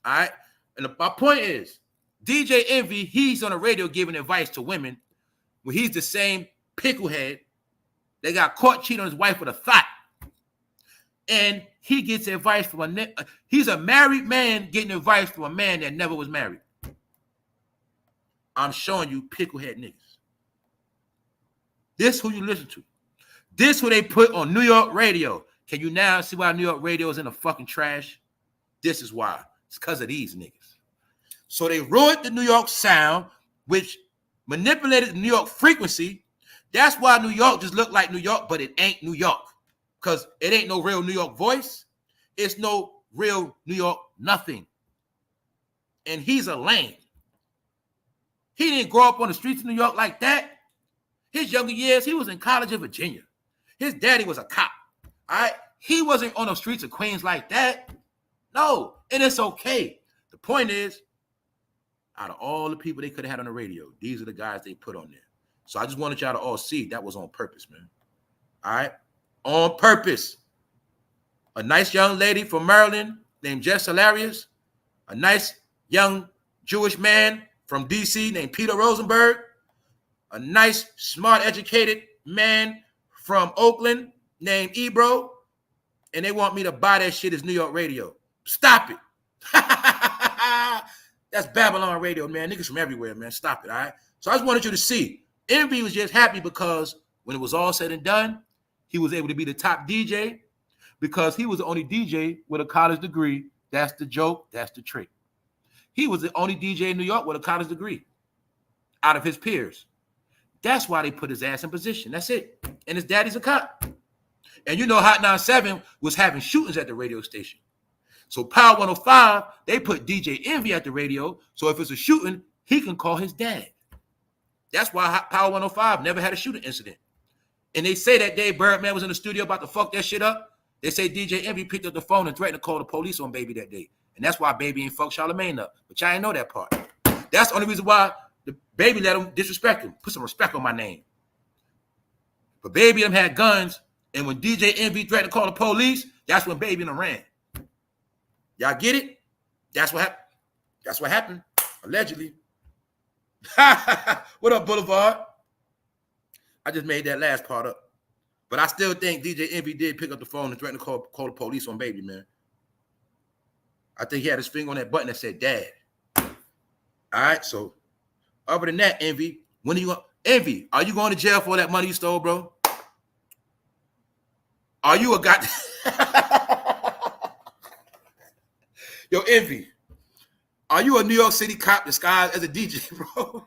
All right? And my point is, DJ Envy, he's on the radio giving advice to women when he's the same picklehead that got caught cheating on his wife with a thought. And he gets advice from he's a married man getting advice from a man that never was married. I'm showing you picklehead niggas. This who you listen to. This who they put on New York radio. Can you now see why New York radio is in the fucking trash? This is why. It's because of these niggas. So they ruined the New York sound, which manipulated the New York frequency. That's why New York just looked like New York, but it ain't New York. Because it ain't no real New York voice. It's no real New York nothing. and he's a lame. He didn't grow up on the streets of New York like that. His younger years, he was in college in Virginia. His daddy was a cop. All right? He wasn't on the streets of Queens like that. No, and it's okay. The point is, out of all the people they could have had on the radio, these are the guys they put on there. So I just wanted y'all to all see that was on purpose, man. All right? On purpose. A nice young lady from Maryland named Jess Hilarious. A nice young Jewish man from D.C. named Peter Rosenberg. A nice, smart, educated man from Oakland named Ebro. And they want me to buy that shit as New York radio. Stop it. That's Babylon radio, man. Niggas from everywhere, man. Stop it, all right? So I just wanted you to see. Envy was just happy because when it was all said and done, he was able to be the top DJ because he was the only DJ with a college degree. That's the joke. That's the trick. He was the only DJ in New York with a college degree out of his peers. That's why they put his ass in position. That's it. And his daddy's a cop. And you know Hot 97 was having shootings at the radio station. So Power 105, they put DJ Envy at the radio. So if it's a shooting, he can call his dad. That's why Power 105 never had a shooting incident. And they say that day Birdman was in the studio about to fuck that shit up. They say DJ Envy picked up the phone and threatened to call the police on Baby that day. And that's why Baby ain't fucked Charlamagne up. But y'all ain't know that part. That's the only reason why the Baby let him disrespect him. Put some respect on my name. But Baby them had guns. And when DJ Envy threatened to call the police, that's when Baby them ran. Y'all get it? That's what happened. That's what happened. Allegedly. What up, Boulevard? I just made that last part up. But I still think DJ Envy did pick up the phone and threaten to call the police on Baby, man. I think he had his finger on that button that said Dad. All right, so other than that, Envy, when are you going? Envy, are you going to jail for that money you stole, bro? Are you a guy? Yo, Envy, are you a New York City cop disguised as a DJ, bro?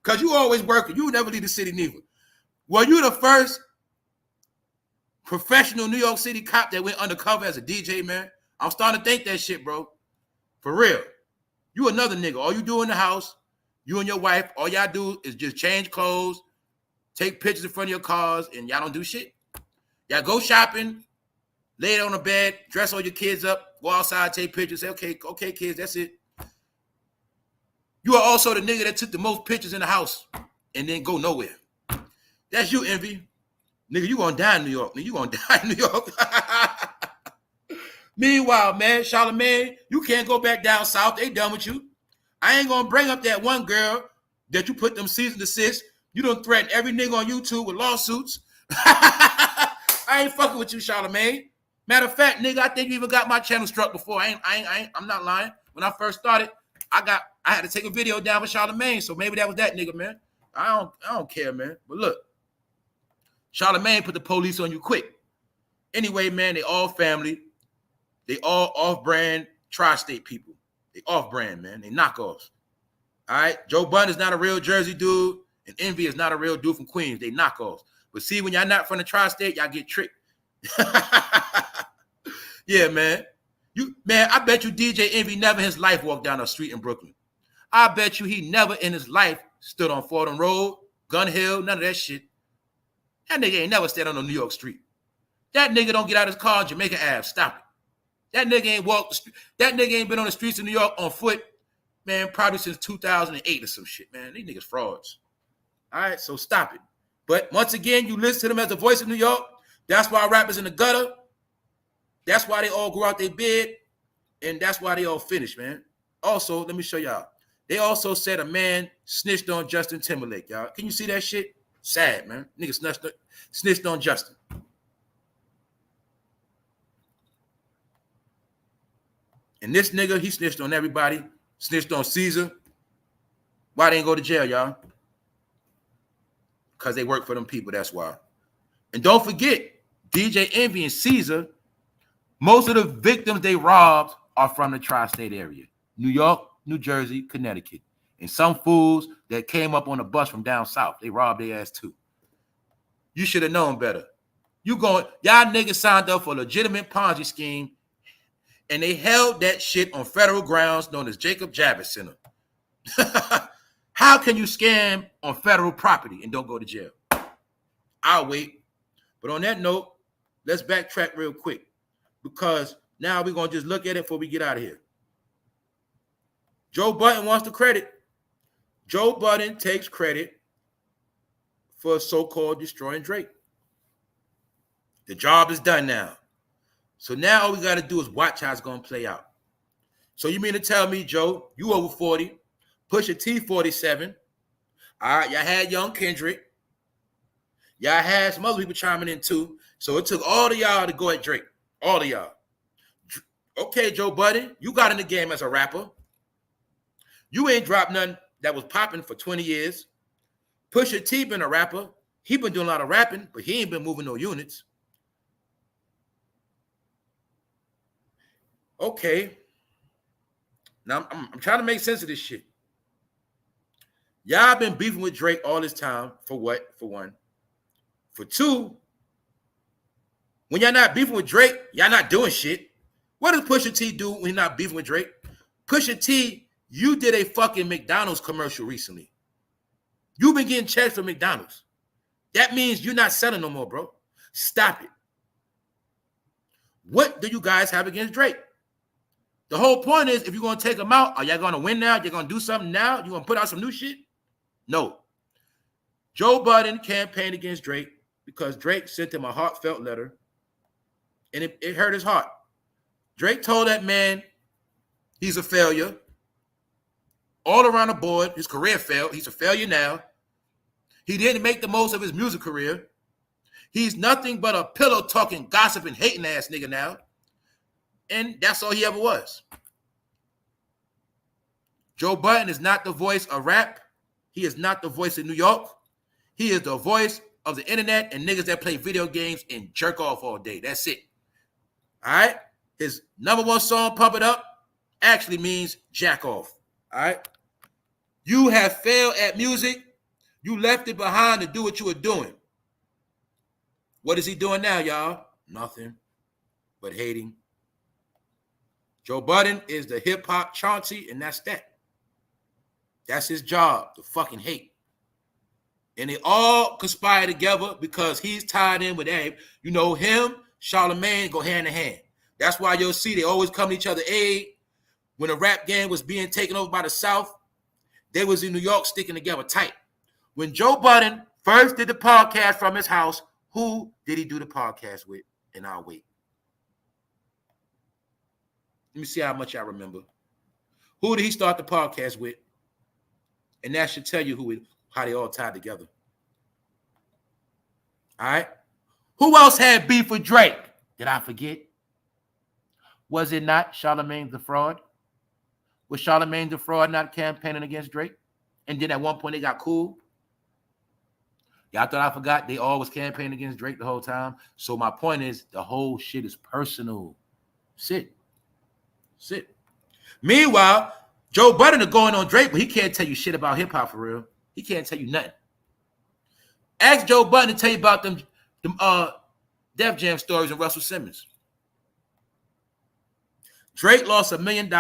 Because you always working. You never leave the city neither. Were you the first professional New York City cop that went undercover as a DJ, man? I'm starting to think that shit, bro. For real. You another nigga. All you do in the house, you and your wife, all y'all do is just change clothes, take pictures in front of your cars, and y'all don't do shit. Y'all go shopping, lay it on the bed, dress all your kids up, go outside, take pictures, say, okay, kids, that's it. You are also the nigga that took the most pictures in the house and then go nowhere. That's you, Envy. Nigga, you gonna die in New York. Nigga, you gonna die in New York. Meanwhile, man, Charlamagne, you can't go back down south. They done with you. I ain't gonna bring up that one girl that you put them season to 6. You done threaten every nigga on YouTube with lawsuits. I ain't fucking with you, Charlamagne. Matter of fact, nigga, I think you even got my channel struck before. I'm not lying. When I first started, I had to take a video down with Charlamagne, so maybe that was that nigga, man. I don't care, man. But look, Charlamagne put the police on you quick. Anyway, man, they all family. They all off-brand tri-state people. They off-brand, man. They knockoffs. All right? Joe Budden is not a real Jersey dude, and Envy is not a real dude from Queens. They knockoffs. But see, when y'all not from the tri-state, y'all get tricked. Yeah, man. I bet you DJ Envy never in his life walked down a street in Brooklyn. I bet you he never in his life stood on Fordham Road, Gun Hill, none of that shit. That nigga ain't never stayed on a New York street. That nigga don't get out of his car on Jamaica Ave. Stop it. That nigga ain't walked the street. That nigga ain't been on the streets of New York on foot, man, probably since 2008 or some shit, man. These niggas frauds. All right, so stop it. But once again, you listen to them as the voice of New York. That's why rappers in the gutter. That's why they all grew out their beard. And that's why they all finished, man. Also, let me show y'all. They also said a man snitched on Justin Timberlake, y'all. Can you see that shit? Sad, man. Niggas snitched on Justin. And this nigga, he snitched on everybody. Snitched on Caesar. Why they ain't go to jail, y'all? Because they work for them people, that's why. And don't forget, DJ Envy and Caesar, most of the victims they robbed are from the tri-state area. New York, New Jersey, Connecticut. And some fools that came up on a bus from down south, they robbed their ass too. You should have known better. Y'all niggas signed up for a legitimate Ponzi scheme, And they held that shit on federal grounds known as Jacob Javits Center. How can you scam on federal property and don't go to jail? I'll wait. But on that note, let's backtrack real quick, because now we're going to just look at it before we get out of here. Joe Budden wants the credit. Joe Budden takes credit for so-called destroying Drake. The job is done now. So now all we got to do is watch how it's going to play out. So you mean to tell me, Joe, you over 40, Pusha T 47. All right, y'all had Young Kendrick. Y'all had some other people chiming in too. So it took all of y'all to go at Drake. All of y'all. Okay, Joe Budden, you got in the game as a rapper. You ain't dropped nothing that was popping for 20 years. Pusha T been a rapper. He been doing a lot of rapping, but he ain't been moving no units. Okay. Now, I'm trying to make sense of this shit. Y'all been beefing with Drake all this time. For what? For one. For two, when y'all not beefing with Drake, y'all not doing shit. What does Pusha T do when he's not beefing with Drake? Pusha T, you did a fucking McDonald's commercial recently. You've been getting checks from McDonald's. That means you're not selling no more, bro. Stop it. What do you guys have against Drake? The whole point is, if you're going to take him out, are y'all going to win now? You're going to do something now? You're going to put out some new shit? No. Joe Budden campaigned against Drake because Drake sent him a heartfelt letter, and it hurt his heart. Drake told that man he's a failure. All around the board, his career failed. He's a failure now. He didn't make the most of his music career. He's nothing but a pillow-talking, gossiping, hating ass nigga now. And that's all he ever was. Joe Budden is not the voice of rap. He is not the voice of New York. He is the voice of the internet and niggas that play video games and jerk off all day. That's it. All right? His number one song, Pump It Up, actually means jack off. All right? You have failed at music. You left it behind to do what you were doing. What is he doing now, y'all? Nothing but hating. Joe Budden is the hip-hop Chauncey, and that's that. That's his job, to fucking hate. And they all conspire together because he's tied in with Abe. You know, him, Charlamagne go hand in hand. That's why you'll see they always come to each other aid. When the rap game was being taken over by the South, they was in New York sticking together tight. When Joe Budden first did the podcast from his house, who did he do the podcast with? And I'll wait. Let me see how much I remember. Who did he start the podcast with? And that should tell you how they all tied together. All right. Who else had beef with Drake? Did I forget? Was it not Charlamagne the Fraud? Was Charlamagne the Fraud not campaigning against Drake? And then at one point they got cool. Y'all thought I forgot they all was campaigning against Drake the whole time. So my point is, the whole shit is personal. Sit. Meanwhile, Joe Budden is going on Drake, but he can't tell you shit about hip-hop for real. He can't tell you nothing. Ask Joe Budden to tell you about them Def Jam stories and Russell Simmons. Drake lost $1 million,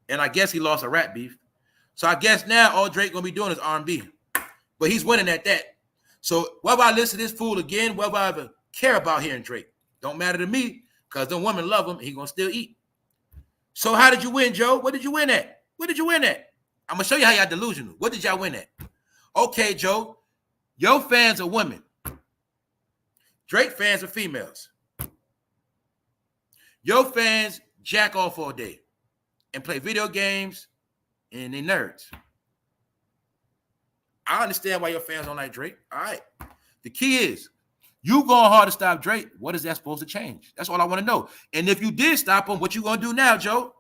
and I guess he lost a rap beef. So I guess now all Drake gonna be doing is R&B. But he's winning at that. So whether I listen to this fool again, whether I ever care about hearing Drake, don't matter to me, because them women love him, he gonna still eat. So how did you win, Joe? What did you win at? What did you win at? I'm gonna show you how y'all delusional. What did y'all win at? Okay, Joe, your fans are women. Drake fans are females. Your fans jack off all day and play video games and they nerds. I understand why your fans don't like Drake. All right. The key is, you going hard to stop Drake. What is that supposed to change? That's all I want to know. And if you did stop him, what you going to do now, Joe?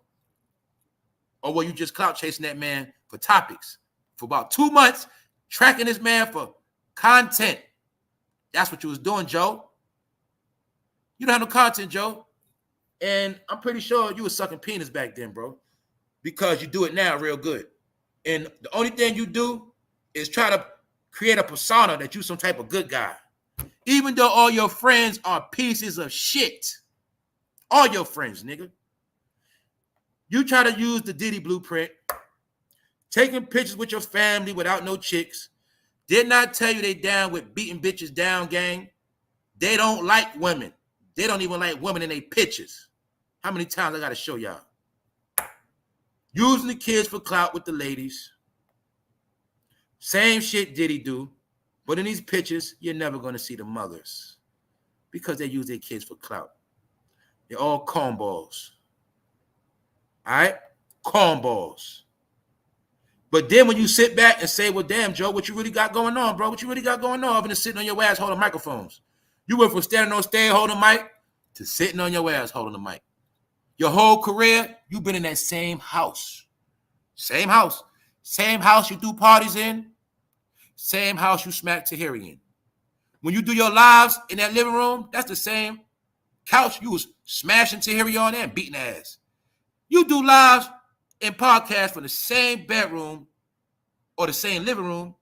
Or will you just clout chasing that man for topics for about 2 months, tracking this man for content? That's what you was doing, Joe. You don't have no content, Joe. And I'm pretty sure you was sucking penis back then, bro, because you do it now real good. And the only thing you do is try to create a persona that you some type of good guy, even though all your friends are pieces of shit. All your friends, nigga. You try to use the Diddy blueprint, taking pictures with your family without no chicks. Did not tell you they down with beating bitches down, gang. They don't like women. They don't even like women in their pictures. How many times I got to show y'all? Using the kids for clout with the ladies. Same shit Diddy do. But in these pictures, you're never going to see the mothers because they use their kids for clout. They're all cornballs. All right? Cornballs. But then when you sit back and say, well, damn, Joe, what you really got going on, bro? What you really got going on other than sitting on your ass holding microphones? You went from standing on stage holding a mic to sitting on your ass holding a mic. Your whole career, you've been in that same house. Same house. Same house you do parties in. Same house you smack Tahiri in. When you do your lives in that living room, that's the same couch you was smashing Tahiri on there and beating ass. You do lives and podcasts from the same bedroom or the same living room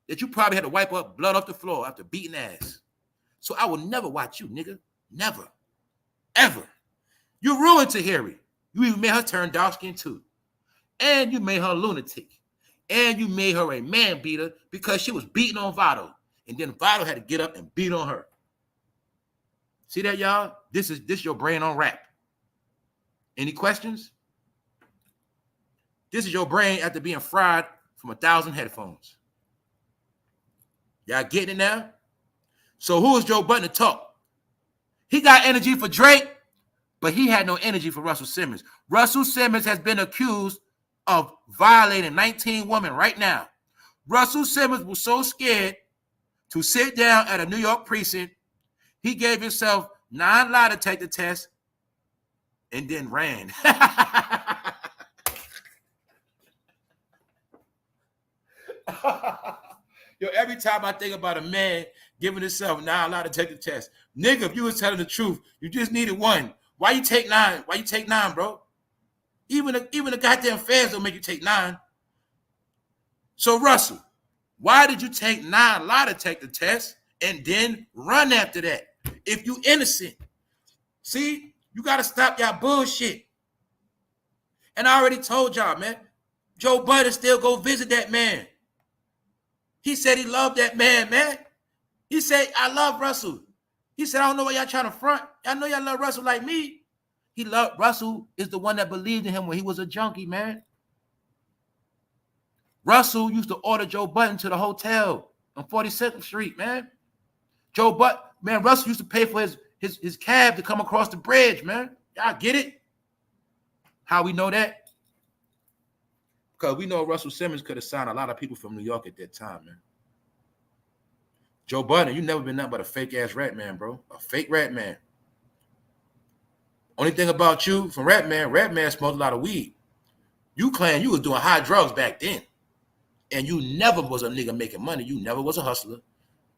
that you probably had to wipe up blood off the floor after beating ass. So I will never watch you, nigga. Never. Ever. You ruined Tahiri. You even made her turn dark skin too. And you made her a lunatic. And you made her a man beater because she was beating on Vado. And then Vado had to get up and beat on her. See that, y'all? This your brain on rap. Any questions? This is your brain after being fried from 1,000 headphones. Y'all getting it now? So who is Joe Budden to talk? He got energy for Drake, but he had no energy for Russell Simmons. Russell Simmons has been accused of violating 19 women right now. Russell Simmons was so scared to sit down at a New York precinct, he gave himself 9 lie detector tests and then ran. Yo, every time I think about a man giving himself 9 lie detector tests, nigga, if you was telling the truth, you just needed 1. Why you take 9? Why you take 9, bro? Even the goddamn feds don't make you take 9. So, Russell, why did you take 9 lie detector tests and then run after that? If you innocent. See, you got to stop y'all bullshit. And I already told y'all, man, Joe Budden still go visit that man. He said he loved that man, man. He said, I love Russell. He said, I don't know why y'all trying to front. Y'all know y'all love Russell like me. He loved Russell is the one that believed in him when he was a junkie, man. Russell used to order Joe Budden to the hotel on 42nd Street, man. Joe Budden, man, Russell used to pay for his cab to come across the bridge, man. Y'all get it? How we know that? Because we know Russell Simmons could have signed a lot of people from New York at that time, man. Joe Budden, you never been nothing but a fake-ass rat man, bro. A fake rat man. Only thing about you from rat man smoked a lot of weed. You claim you was doing high drugs back then. And you never was a nigga making money. You never was a hustler.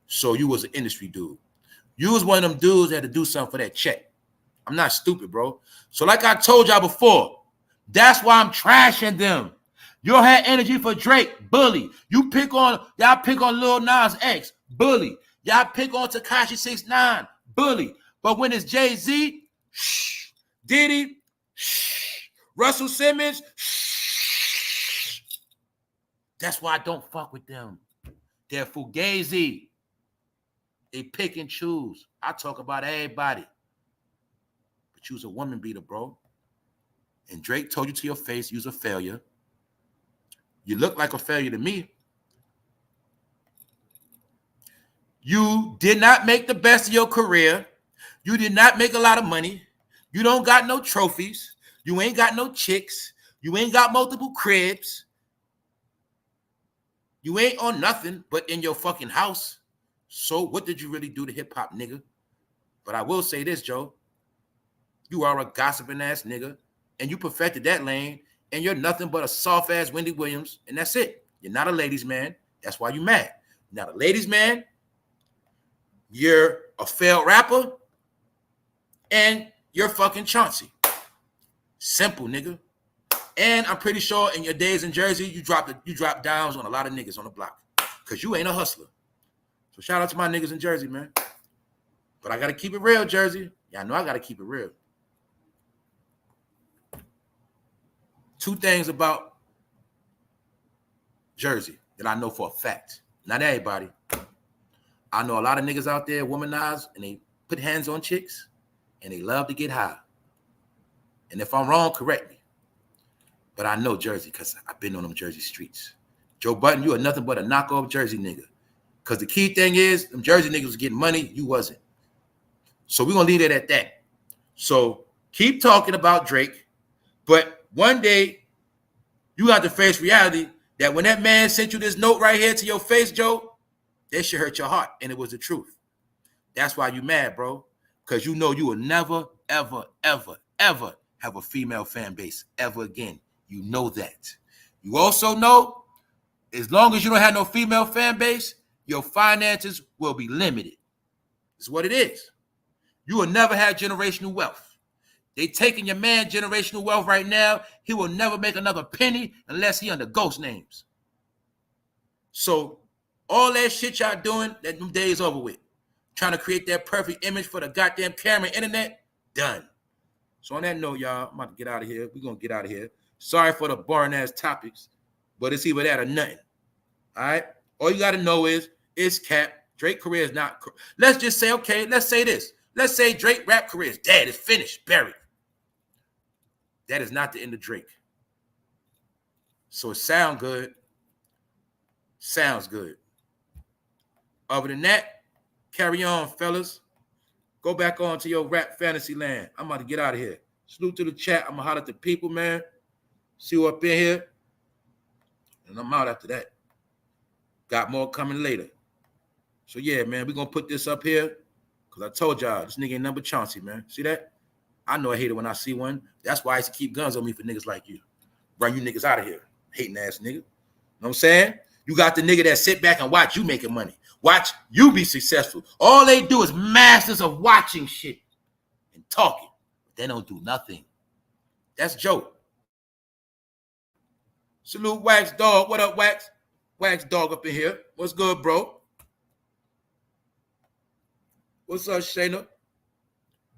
So you was an industry dude. You was one of them dudes that had to do something for that check. I'm not stupid, bro. So like I told y'all before, that's why I'm trashing them. You don't have energy for Drake, bully. Y'all pick on Lil Nas X, bully. Y'all pick on Tekashi 6ix9ine, bully. But when it's Jay-Z, shh. Diddy, shh. Russell Simmons, shh. That's why I don't fuck with them. They're fugazi. They pick and choose. I talk about everybody. But you's a woman beater, bro. And Drake told you to your face you's a failure. You look like a failure to me. You did not make the best of your career. You did not make a lot of money. You don't got no trophies. You ain't got no chicks. You ain't got multiple cribs. You ain't on nothing but in your fucking house. So what did you really do to hip-hop, nigga? But I will say this, Joe. You are a gossiping ass nigga, and you perfected that lane, and you're nothing but a soft-ass Wendy Williams, and that's it. You're not a ladies' man. That's why you're mad. You're not a ladies' man. You're a failed rapper, and you're fucking Chauncey. Simple, nigga. And I'm pretty sure in your days in Jersey, you dropped downs on a lot of niggas on the block because you ain't a hustler. So shout out to my niggas in Jersey, man. But I got to keep it real, Jersey. Y'all know I got to keep it real. Two things about Jersey that I know for a fact. Not everybody. I know a lot of niggas out there womanize and they put hands on chicks and they love to get high. And if I'm wrong, correct me. But I know Jersey because I've been on them Jersey streets. Joe Budden, you are nothing but a knockoff Jersey nigga. Because the key thing is, them Jersey niggas was getting money, you wasn't. So we're going to leave it at that. So keep talking about Drake. But one day, you got to face reality that when that man sent you this note right here to your face, Joe, that shit hurt your heart. And it was the truth. That's why you mad, bro. Because you know you will never, ever, ever, ever have a female fan base ever again. You know that. You also know, as long as you don't have no female fan base, your finances will be limited. It's what it is. You will never have generational wealth. They taking your man generational wealth right now. He will never make another penny unless he under ghost names. So all that shit y'all doing, that them days over with. Trying to create that perfect image for the goddamn camera and internet, done. So on that note, y'all, I'm about to get out of here. We're going to get out of here. Sorry for the boring ass topics, but it's either that or nothing. All right? All you got to know is, it's cap. Drake career is not. Let's just say, okay, let's say this. Let's say Drake rap career is dead. It's finished, buried. That is not the end of Drake. So it sounds good. Sounds good. Other than that, carry on, fellas. Go back on to your rap fantasy land. I'm about to get out of here. Salute to the chat. I'm going to holler at the people, man. See you up in here. And I'm out after that. Got more coming later. So, yeah, man, we're going to put this up here because I told y'all, this nigga ain't number Chauncey, man. See that? I know I hate it when I see one. That's why I used to keep guns on me for niggas like you. Run you niggas out of here. Hating ass nigga. You know what I'm saying? You got the nigga that sit back and watch you making money. Watch you be successful. All they do is masters of watching shit and talking. They don't do nothing. That's Joe. Salute Wax Dog. What up, Wax? Wax Dog up in here. What's good, bro? What's up, Shayna?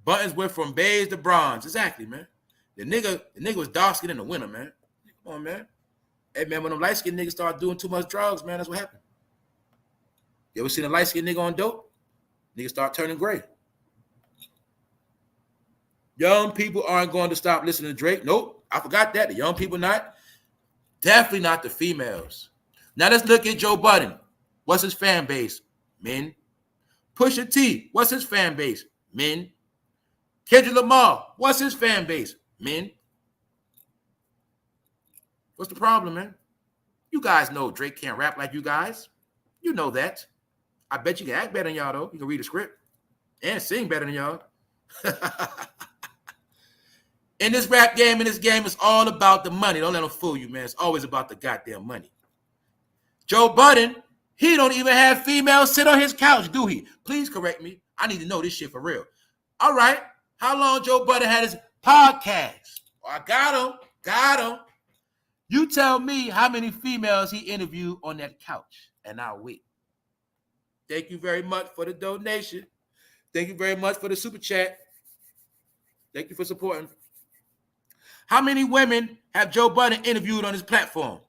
Buttons went from beige to bronze. Exactly, man. The nigga was dark skinned in the winter, man. Come on, man. Hey, man, when them light-skinned niggas start doing too much drugs, man, that's what happened. You ever seen a light-skinned nigga on dope? Niggas start turning gray. Young people aren't going to stop listening to Drake. Nope, I forgot that. The young people not. Definitely not the females. Now let's look at Joe Budden. What's his fan base? Men. Pusha T. What's his fan base? Men. Kendrick Lamar. What's his fan base? Men. What's the problem, man? You guys know Drake can't rap like you guys. You know that. I bet you can act better than y'all, though. You can read a script and sing better than y'all. In this rap game, it's all about the money. Don't let them fool you, man. It's always about the goddamn money. Joe Budden, he don't even have females sit on his couch, do he? Please correct me. I need to know this shit for real. All right. How long Joe Budden had his podcast? Oh, I got him. You tell me how many females he interviewed on that couch, and I'll wait. Thank you very much for the donation. Thank you very much for the super chat. Thank you for supporting. How many women have Joe Budden interviewed on his platform?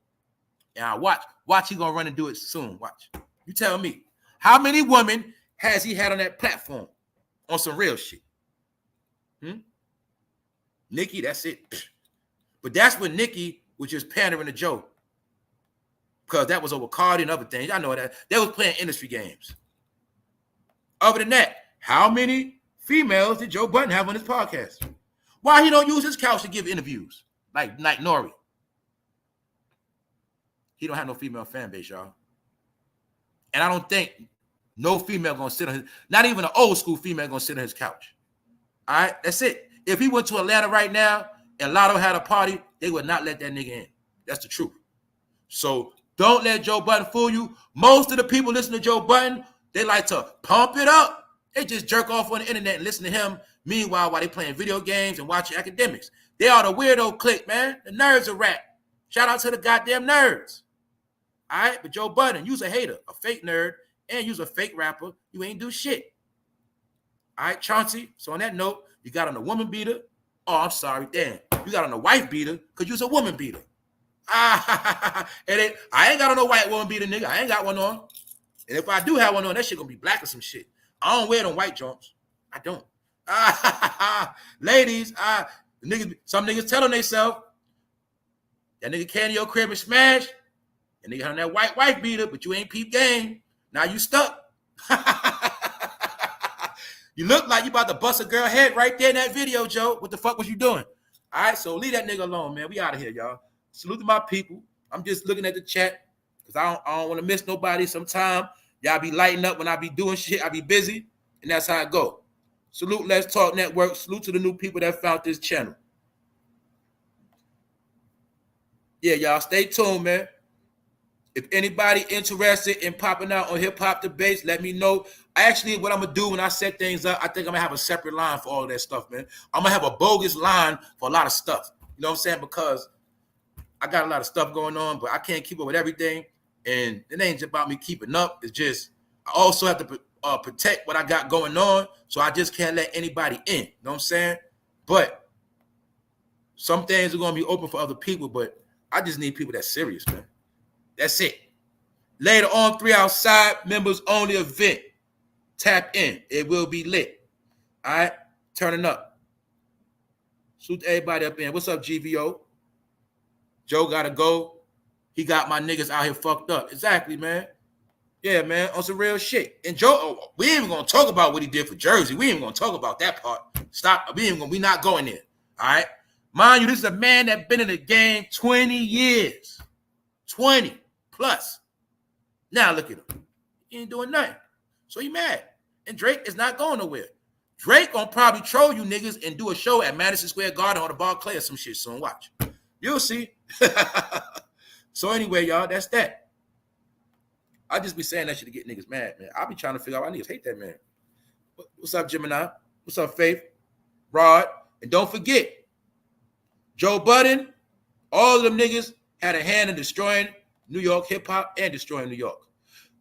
And I watch he gonna run and do it soon. Watch. You tell me. How many women has he had on that platform on some real shit? Nikki, that's it. But that's when Nikki was just pandering to Joe. Because that was over Cardi and other things. I know that. They was playing industry games. Other than that, how many females did Joe Budden have on his podcast? Why he don't use his couch to give interviews? Like Nori. He don't have no female fan base, y'all. And I don't think no female gonna sit on his, not even an old school female gonna sit on his couch. All right, that's it. If he went to Atlanta right now and Lotto had a party, they would not let that nigga in. That's the truth. So don't let Joe Budden fool you. Most of the people listen to Joe Budden, they like to pump it up. They just jerk off on the internet and listen to him. Meanwhile, while they playing video games and watching academics. They are the weirdo clique, man. The nerds of rap. Shout out to the goddamn nerds. All right, but Joe Budden, you's a hater, a fake nerd, and you's a fake rapper. You ain't do shit. All right, Chauncey. So on that note, you got on a woman beater. Oh, I'm sorry. Damn. You got on a wife beater because you's a woman beater. I ain't got on no white woman beater, nigga. I ain't got one on. And if I do have one on, that shit gonna be black or some shit. I don't wear them white jumps. I don't. Ladies, some niggas telling themselves, that nigga came to your crib and smash, and nigga on that white wife beater, but you ain't peep game. Now you stuck. You look like you about to bust a girl head right there in that video, Joe. What the fuck was you doing? All right, so leave that nigga alone, man. We out of here, y'all. Salute to my people. I'm just looking at the chat because I don't want to miss nobody. Sometime y'all be lighting up when I be doing shit. I be busy, and that's how I go. Salute Let's Talk Network. Salute to the new people that found this channel. Yeah, y'all stay tuned, man. If anybody interested in popping out on Hip Hop Debates, let me know. Actually, what I'm going to do when I set things up, I think I'm going to have a separate line for all of that stuff, man. I'm going to have a bogus line for a lot of stuff. You know what I'm saying? Because I got a lot of stuff going on, but I can't keep up with everything. And it ain't just about me keeping up. It's just I also have to protect what I got going on, so I just can't let anybody in. You know what I'm saying? But some things are going to be open for other people, but I just need people that's serious, man. That's it. Later on, 3 Outside members only event. Tap in. It will be lit. All right? Turning up. Salute everybody up in. What's up, GVO? Joe got to go. He got my niggas out here fucked up. Exactly, man. Yeah, man. On some real shit. And Joe, we ain't even going to talk about what he did for Jersey. We ain't even going to talk about that part. Stop. We not going there. All right? Mind you, this is a man that been in the game 20 years. 20 plus. Now look at him. He ain't doing nothing. So he mad. And Drake is not going nowhere. Drake gonna probably troll you niggas and do a show at Madison Square Garden or the Barclays or some shit soon. Watch. You'll see. So anyway, y'all, that's that. I just be saying that shit to get niggas mad, man. I be trying to figure out why niggas hate that man. What's up, Gemini? What's up, Faith? Rod? And don't forget, Joe Budden, all of them niggas had a hand in destroying New York hip-hop and destroying New York.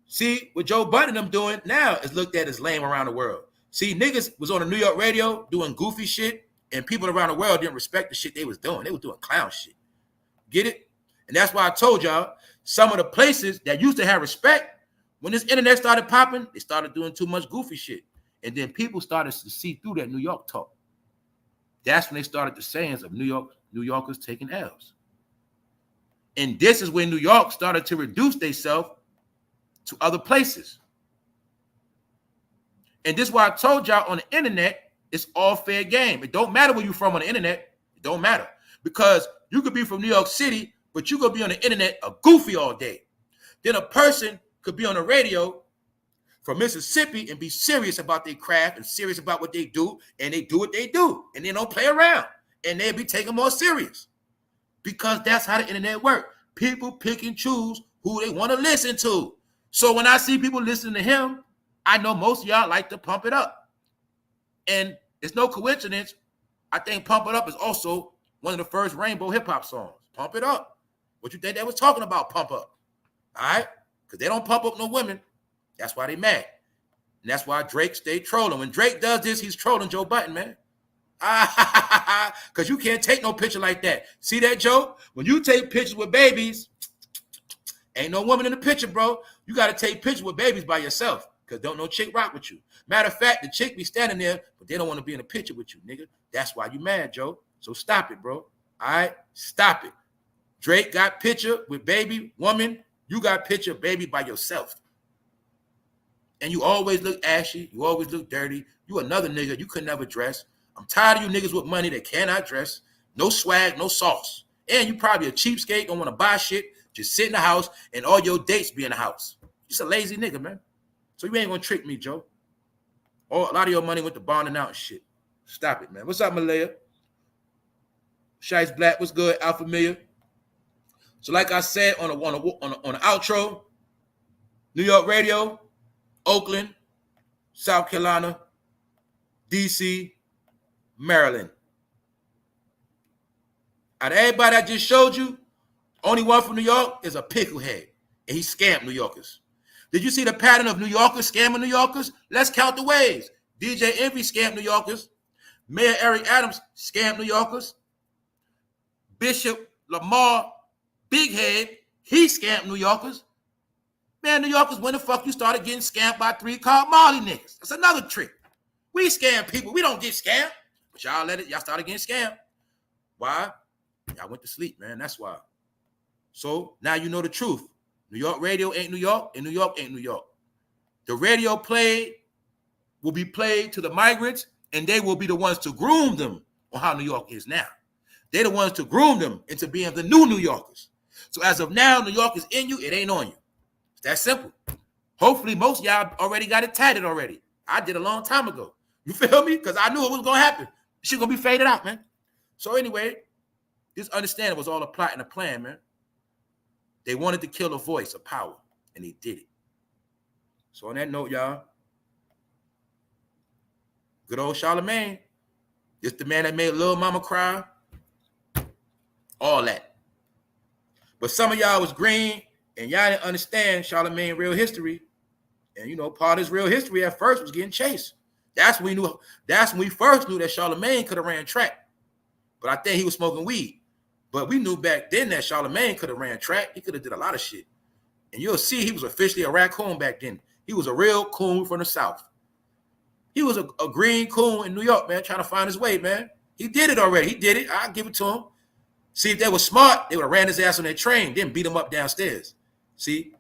See, what Joe Budden them doing now is looked at as lame around the world. See, niggas was on the New York radio doing goofy shit, and people around the world didn't respect the shit they was doing. They was doing clown shit. Get it? And that's why I told y'all, some of the places that used to have respect, when this internet started popping, they started doing too much goofy shit. And then people started to see through that New York talk. That's when they started the sayings of New Yorkers taking L's. And this is when New York started to reduce themselves to other places. And this is why I told y'all on the internet, it's all fair game. It don't matter where you're from on the internet. It don't matter. Because you could be from New York City, but you could be on the internet a goofy all day. Then a person could be on the radio from Mississippi and be serious about their craft and serious about what they do, and they do what they do, and they don't play around, and they'll be taken more serious. Because that's how the internet works. People pick and choose who they want to listen to. So when I see people listening to him, I know most of y'all like to pump it up. And it's no coincidence. I think Pump It Up is also one of the first rainbow hip-hop songs. Pump it up. What you think they was talking about, pump up? All right? Because they don't pump up no women. That's why they mad. And that's why Drake stayed trolling. When Drake does this, he's trolling Joe Budden, man. Because you can't take no picture like that. See that, Joe? When you take pictures with babies, ain't no woman in the picture, bro. You got to take pictures with babies by yourself because don't no chick rock with you. Matter of fact, the chick be standing there, but they don't want to be in a picture with you, nigga. That's why you mad, Joe. So stop it, bro. All right? Stop it. Drake got picture with baby, woman. You got picture, baby, by yourself. And you always look ashy. You always look dirty. You another nigga. You could never dress. I'm tired of you niggas with money that cannot dress. No swag, no sauce. And you probably a cheapskate, don't want to buy shit. Just sit in the house and all your dates be in the house. You just a lazy nigga, man. So you ain't going to trick me, Joe. Or a lot of your money went to bonding out and shit. Stop it, man. What's up, Malaya? Shice Black, what's good? Alpha Familiar. So like I said on the outro, New York radio, Oakland, South Carolina, DC, Maryland. Out of everybody I just showed you, only one from New York is a picklehead, and he scammed New Yorkers. Did you see the pattern of New Yorkers scamming New Yorkers? Let's count the ways. DJ Envy scammed New Yorkers. Mayor Eric Adams scammed New Yorkers. Bishop Lamar Big Head, he scammed New Yorkers. Man, New Yorkers, when the fuck you started getting scammed by 3 called Marley niggas? That's another trick. We scam people. We don't get scammed. But y'all started getting scammed. Why? Y'all went to sleep, man. That's why. So now you know the truth. New York radio ain't New York, and New York ain't New York. The radio will be played to the migrants, and they will be the ones to groom them on how New York is now. They're the ones to groom them into being the new New Yorkers. So as of now, New York is in you, it ain't on you. It's that simple. Hopefully, most of y'all already got it tatted already. I did a long time ago. You feel me? Because I knew it was going to happen. Shit going to be faded out, man. So anyway, just understand it was all a plot and a plan, man. They wanted to kill a voice of power, and they did it. So on that note, y'all, good old Charlemagne, just the man that made Lil Mama cry, all that. But some of y'all was green, and y'all didn't understand Charlemagne real history. And you know, part of his real history at first was getting chased. That's when we first knew that Charlemagne could have ran track. But I think he was smoking weed. But we knew back then that Charlemagne could have ran track. He could have did a lot of shit. And you'll see he was officially a raccoon back then. He was a real coon from the South. He was a green coon in New York, man, trying to find his way, man. He did it already. He did it. I'll give it to him. See, if they were smart, they would have ran his ass on their train, then beat him up downstairs. See,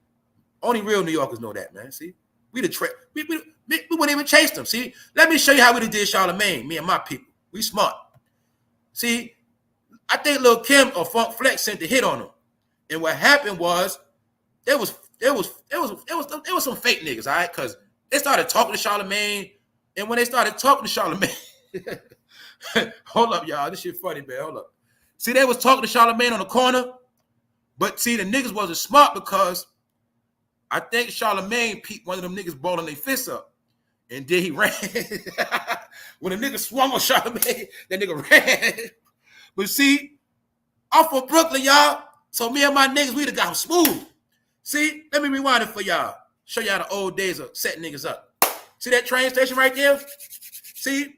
only real New Yorkers know that, man. See, we wouldn't even chase them. See, let me show you how we did Charlemagne, me and my people. We smart. See, I think Lil' Kim or Funk Flex sent the hit on him. And what happened was there was some fake niggas, all right? Because they started talking to Charlemagne. And when they started talking to Charlemagne, hold up, y'all. This shit funny, man. Hold up. See, they was talking to Charlemagne on the corner. But see, the niggas wasn't smart because I think Charlemagne peeped one of them niggas balling their fists up. And then he ran. When the nigga swung on Charlemagne, that nigga ran. But see, I'm from Brooklyn, y'all. So me and my niggas, we'd have got him smooth. See, let me rewind it for y'all. Show y'all the old days of setting niggas up. See that train station right there? See,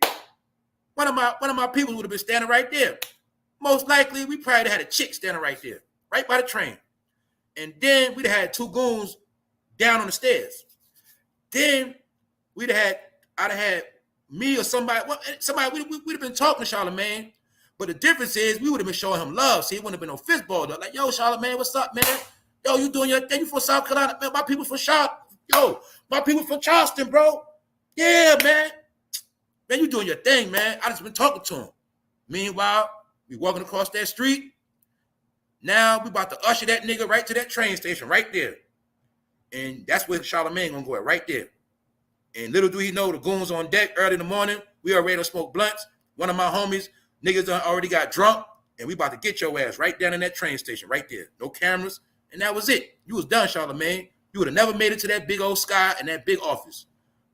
one of my people would have been standing right there. Most likely, we probably had a chick standing right there, right by the train. And then we'd have had 2 goons down on the stairs. Then I'd have had me or somebody we'd have been talking to Charlemagne. But the difference is we would have been showing him love. See, it wouldn't have been no fist ball though. Like, yo, Charlemagne, what's up, man? Yo, you doing your thing? You from South Carolina? Man, my people from my people from Charleston, bro. Yeah, man. Man, you doing your thing, man. I just been talking to him. Meanwhile, we walking across that street. Now we about to usher that nigga right to that train station right there. And that's where Charlemagne gonna go at, right there. And little do he know, the goons on deck early in the morning. We already to smoke blunts. One of my homies, niggas already got drunk. And we about to get your ass right down in that train station right there. No cameras. And that was it. You was done, Charlemagne. You would have never made it to that big old sky and that big office.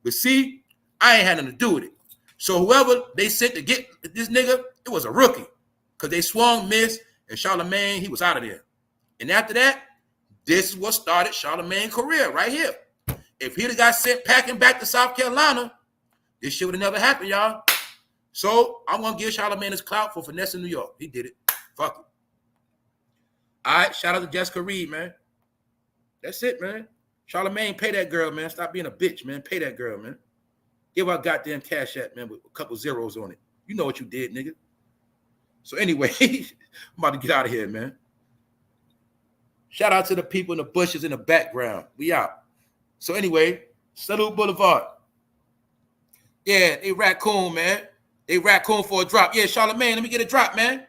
But see, I ain't had nothing to do with it. So whoever they sent to get this nigga, it was a rookie. Because they swung, missed, and Charlemagne, he was out of there. And after that, this is what started Charlemagne's career right here. If he'd have got sent packing back to South Carolina, this shit would have never happened, y'all. So I'm going to give Charlemagne his clout for finessing New York. He did it. Fuck it. All right, shout out to Jessica Reed, man. That's it, man. Charlemagne, pay that girl, man. Stop being a bitch, man. Pay that girl, man. Give her a goddamn cash app, man, with a couple zeros on it. You know what you did, nigga. So anyway, I'm about to get out of here, man. Shout out to the people in the bushes in the background. We out. So anyway, Salute Boulevard. Yeah, they raccoon, man. They raccoon for a drop. Yeah, Charlemagne, let me get a drop, man.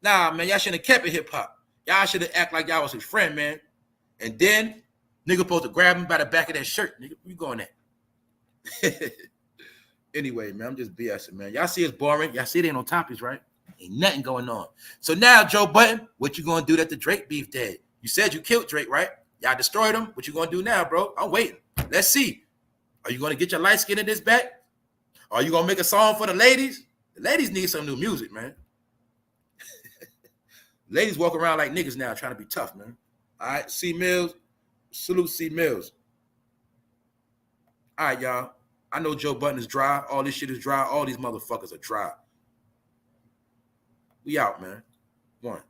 Nah, man, y'all shouldn't have kept it hip-hop. Y'all should have acted like y'all was his friend, man. And then, nigga supposed to grab him by the back of that shirt. Nigga, where you going at? Anyway, man, I'm just BSing, man. Y'all see it's boring. Y'all see it ain't no topics, right? Ain't nothing going on. So now, Joe Budden, what you gonna do that the Drake beef dead? You said you killed Drake, right? Y'all destroyed him. What you gonna do now, bro? I'm waiting. Let's see. Are you gonna get your light skin in this back? Are you gonna make a song for the ladies? The ladies need some new music, man. Ladies walk around like niggas now trying to be tough, man. All right, C Mills. Salute C Mills. All right, y'all. I know Joe Budden is dry. All this shit is dry. All these motherfuckers are dry. We out, man. One.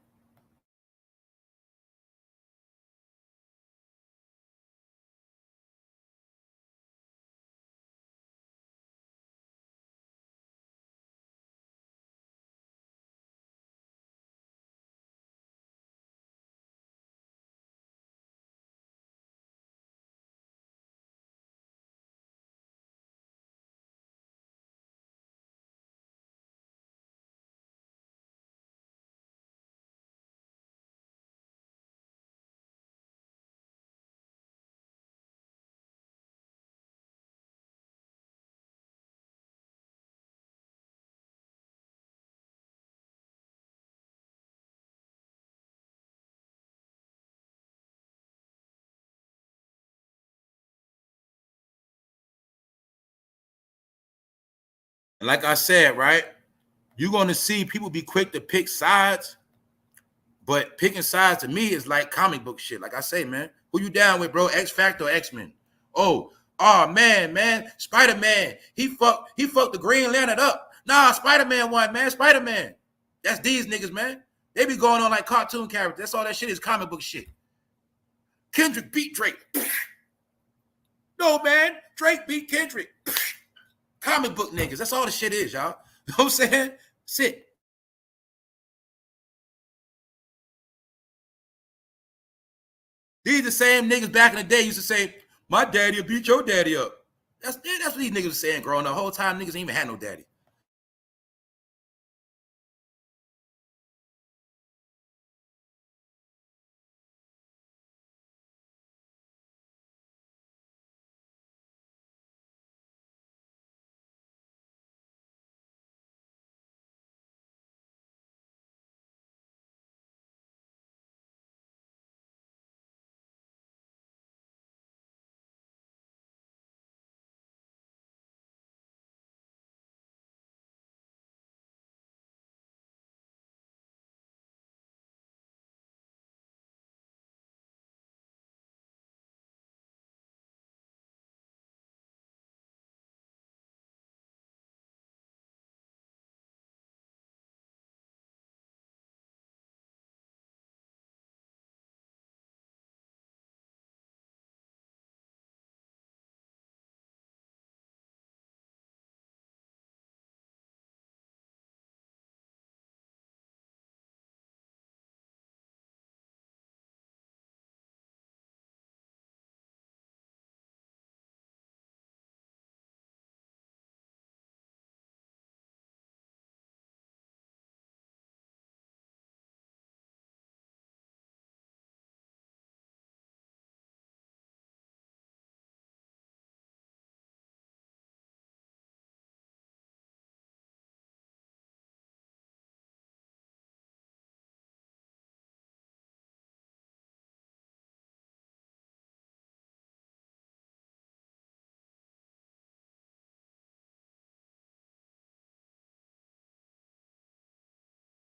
And like I said, right, you're going to see people be quick to pick sides, but picking sides to me is like comic book shit. Like I say, man, who you down with, bro? X Factor or X-Men? Oh, man, Spider-Man, he fucked the Green Lantern up. Nah, Spider-Man won, man. Spider-Man. That's these niggas, man. They be going on like cartoon characters. That's all that shit is, comic book shit. Kendrick beat Drake. No, man, Drake beat Kendrick. Comic book niggas. That's all the shit is, y'all. You know what I'm saying? Sit. These the same niggas back in the day used to say, my daddy will beat your daddy up. That's what these niggas were saying growing up. The whole time niggas ain't even had no daddy.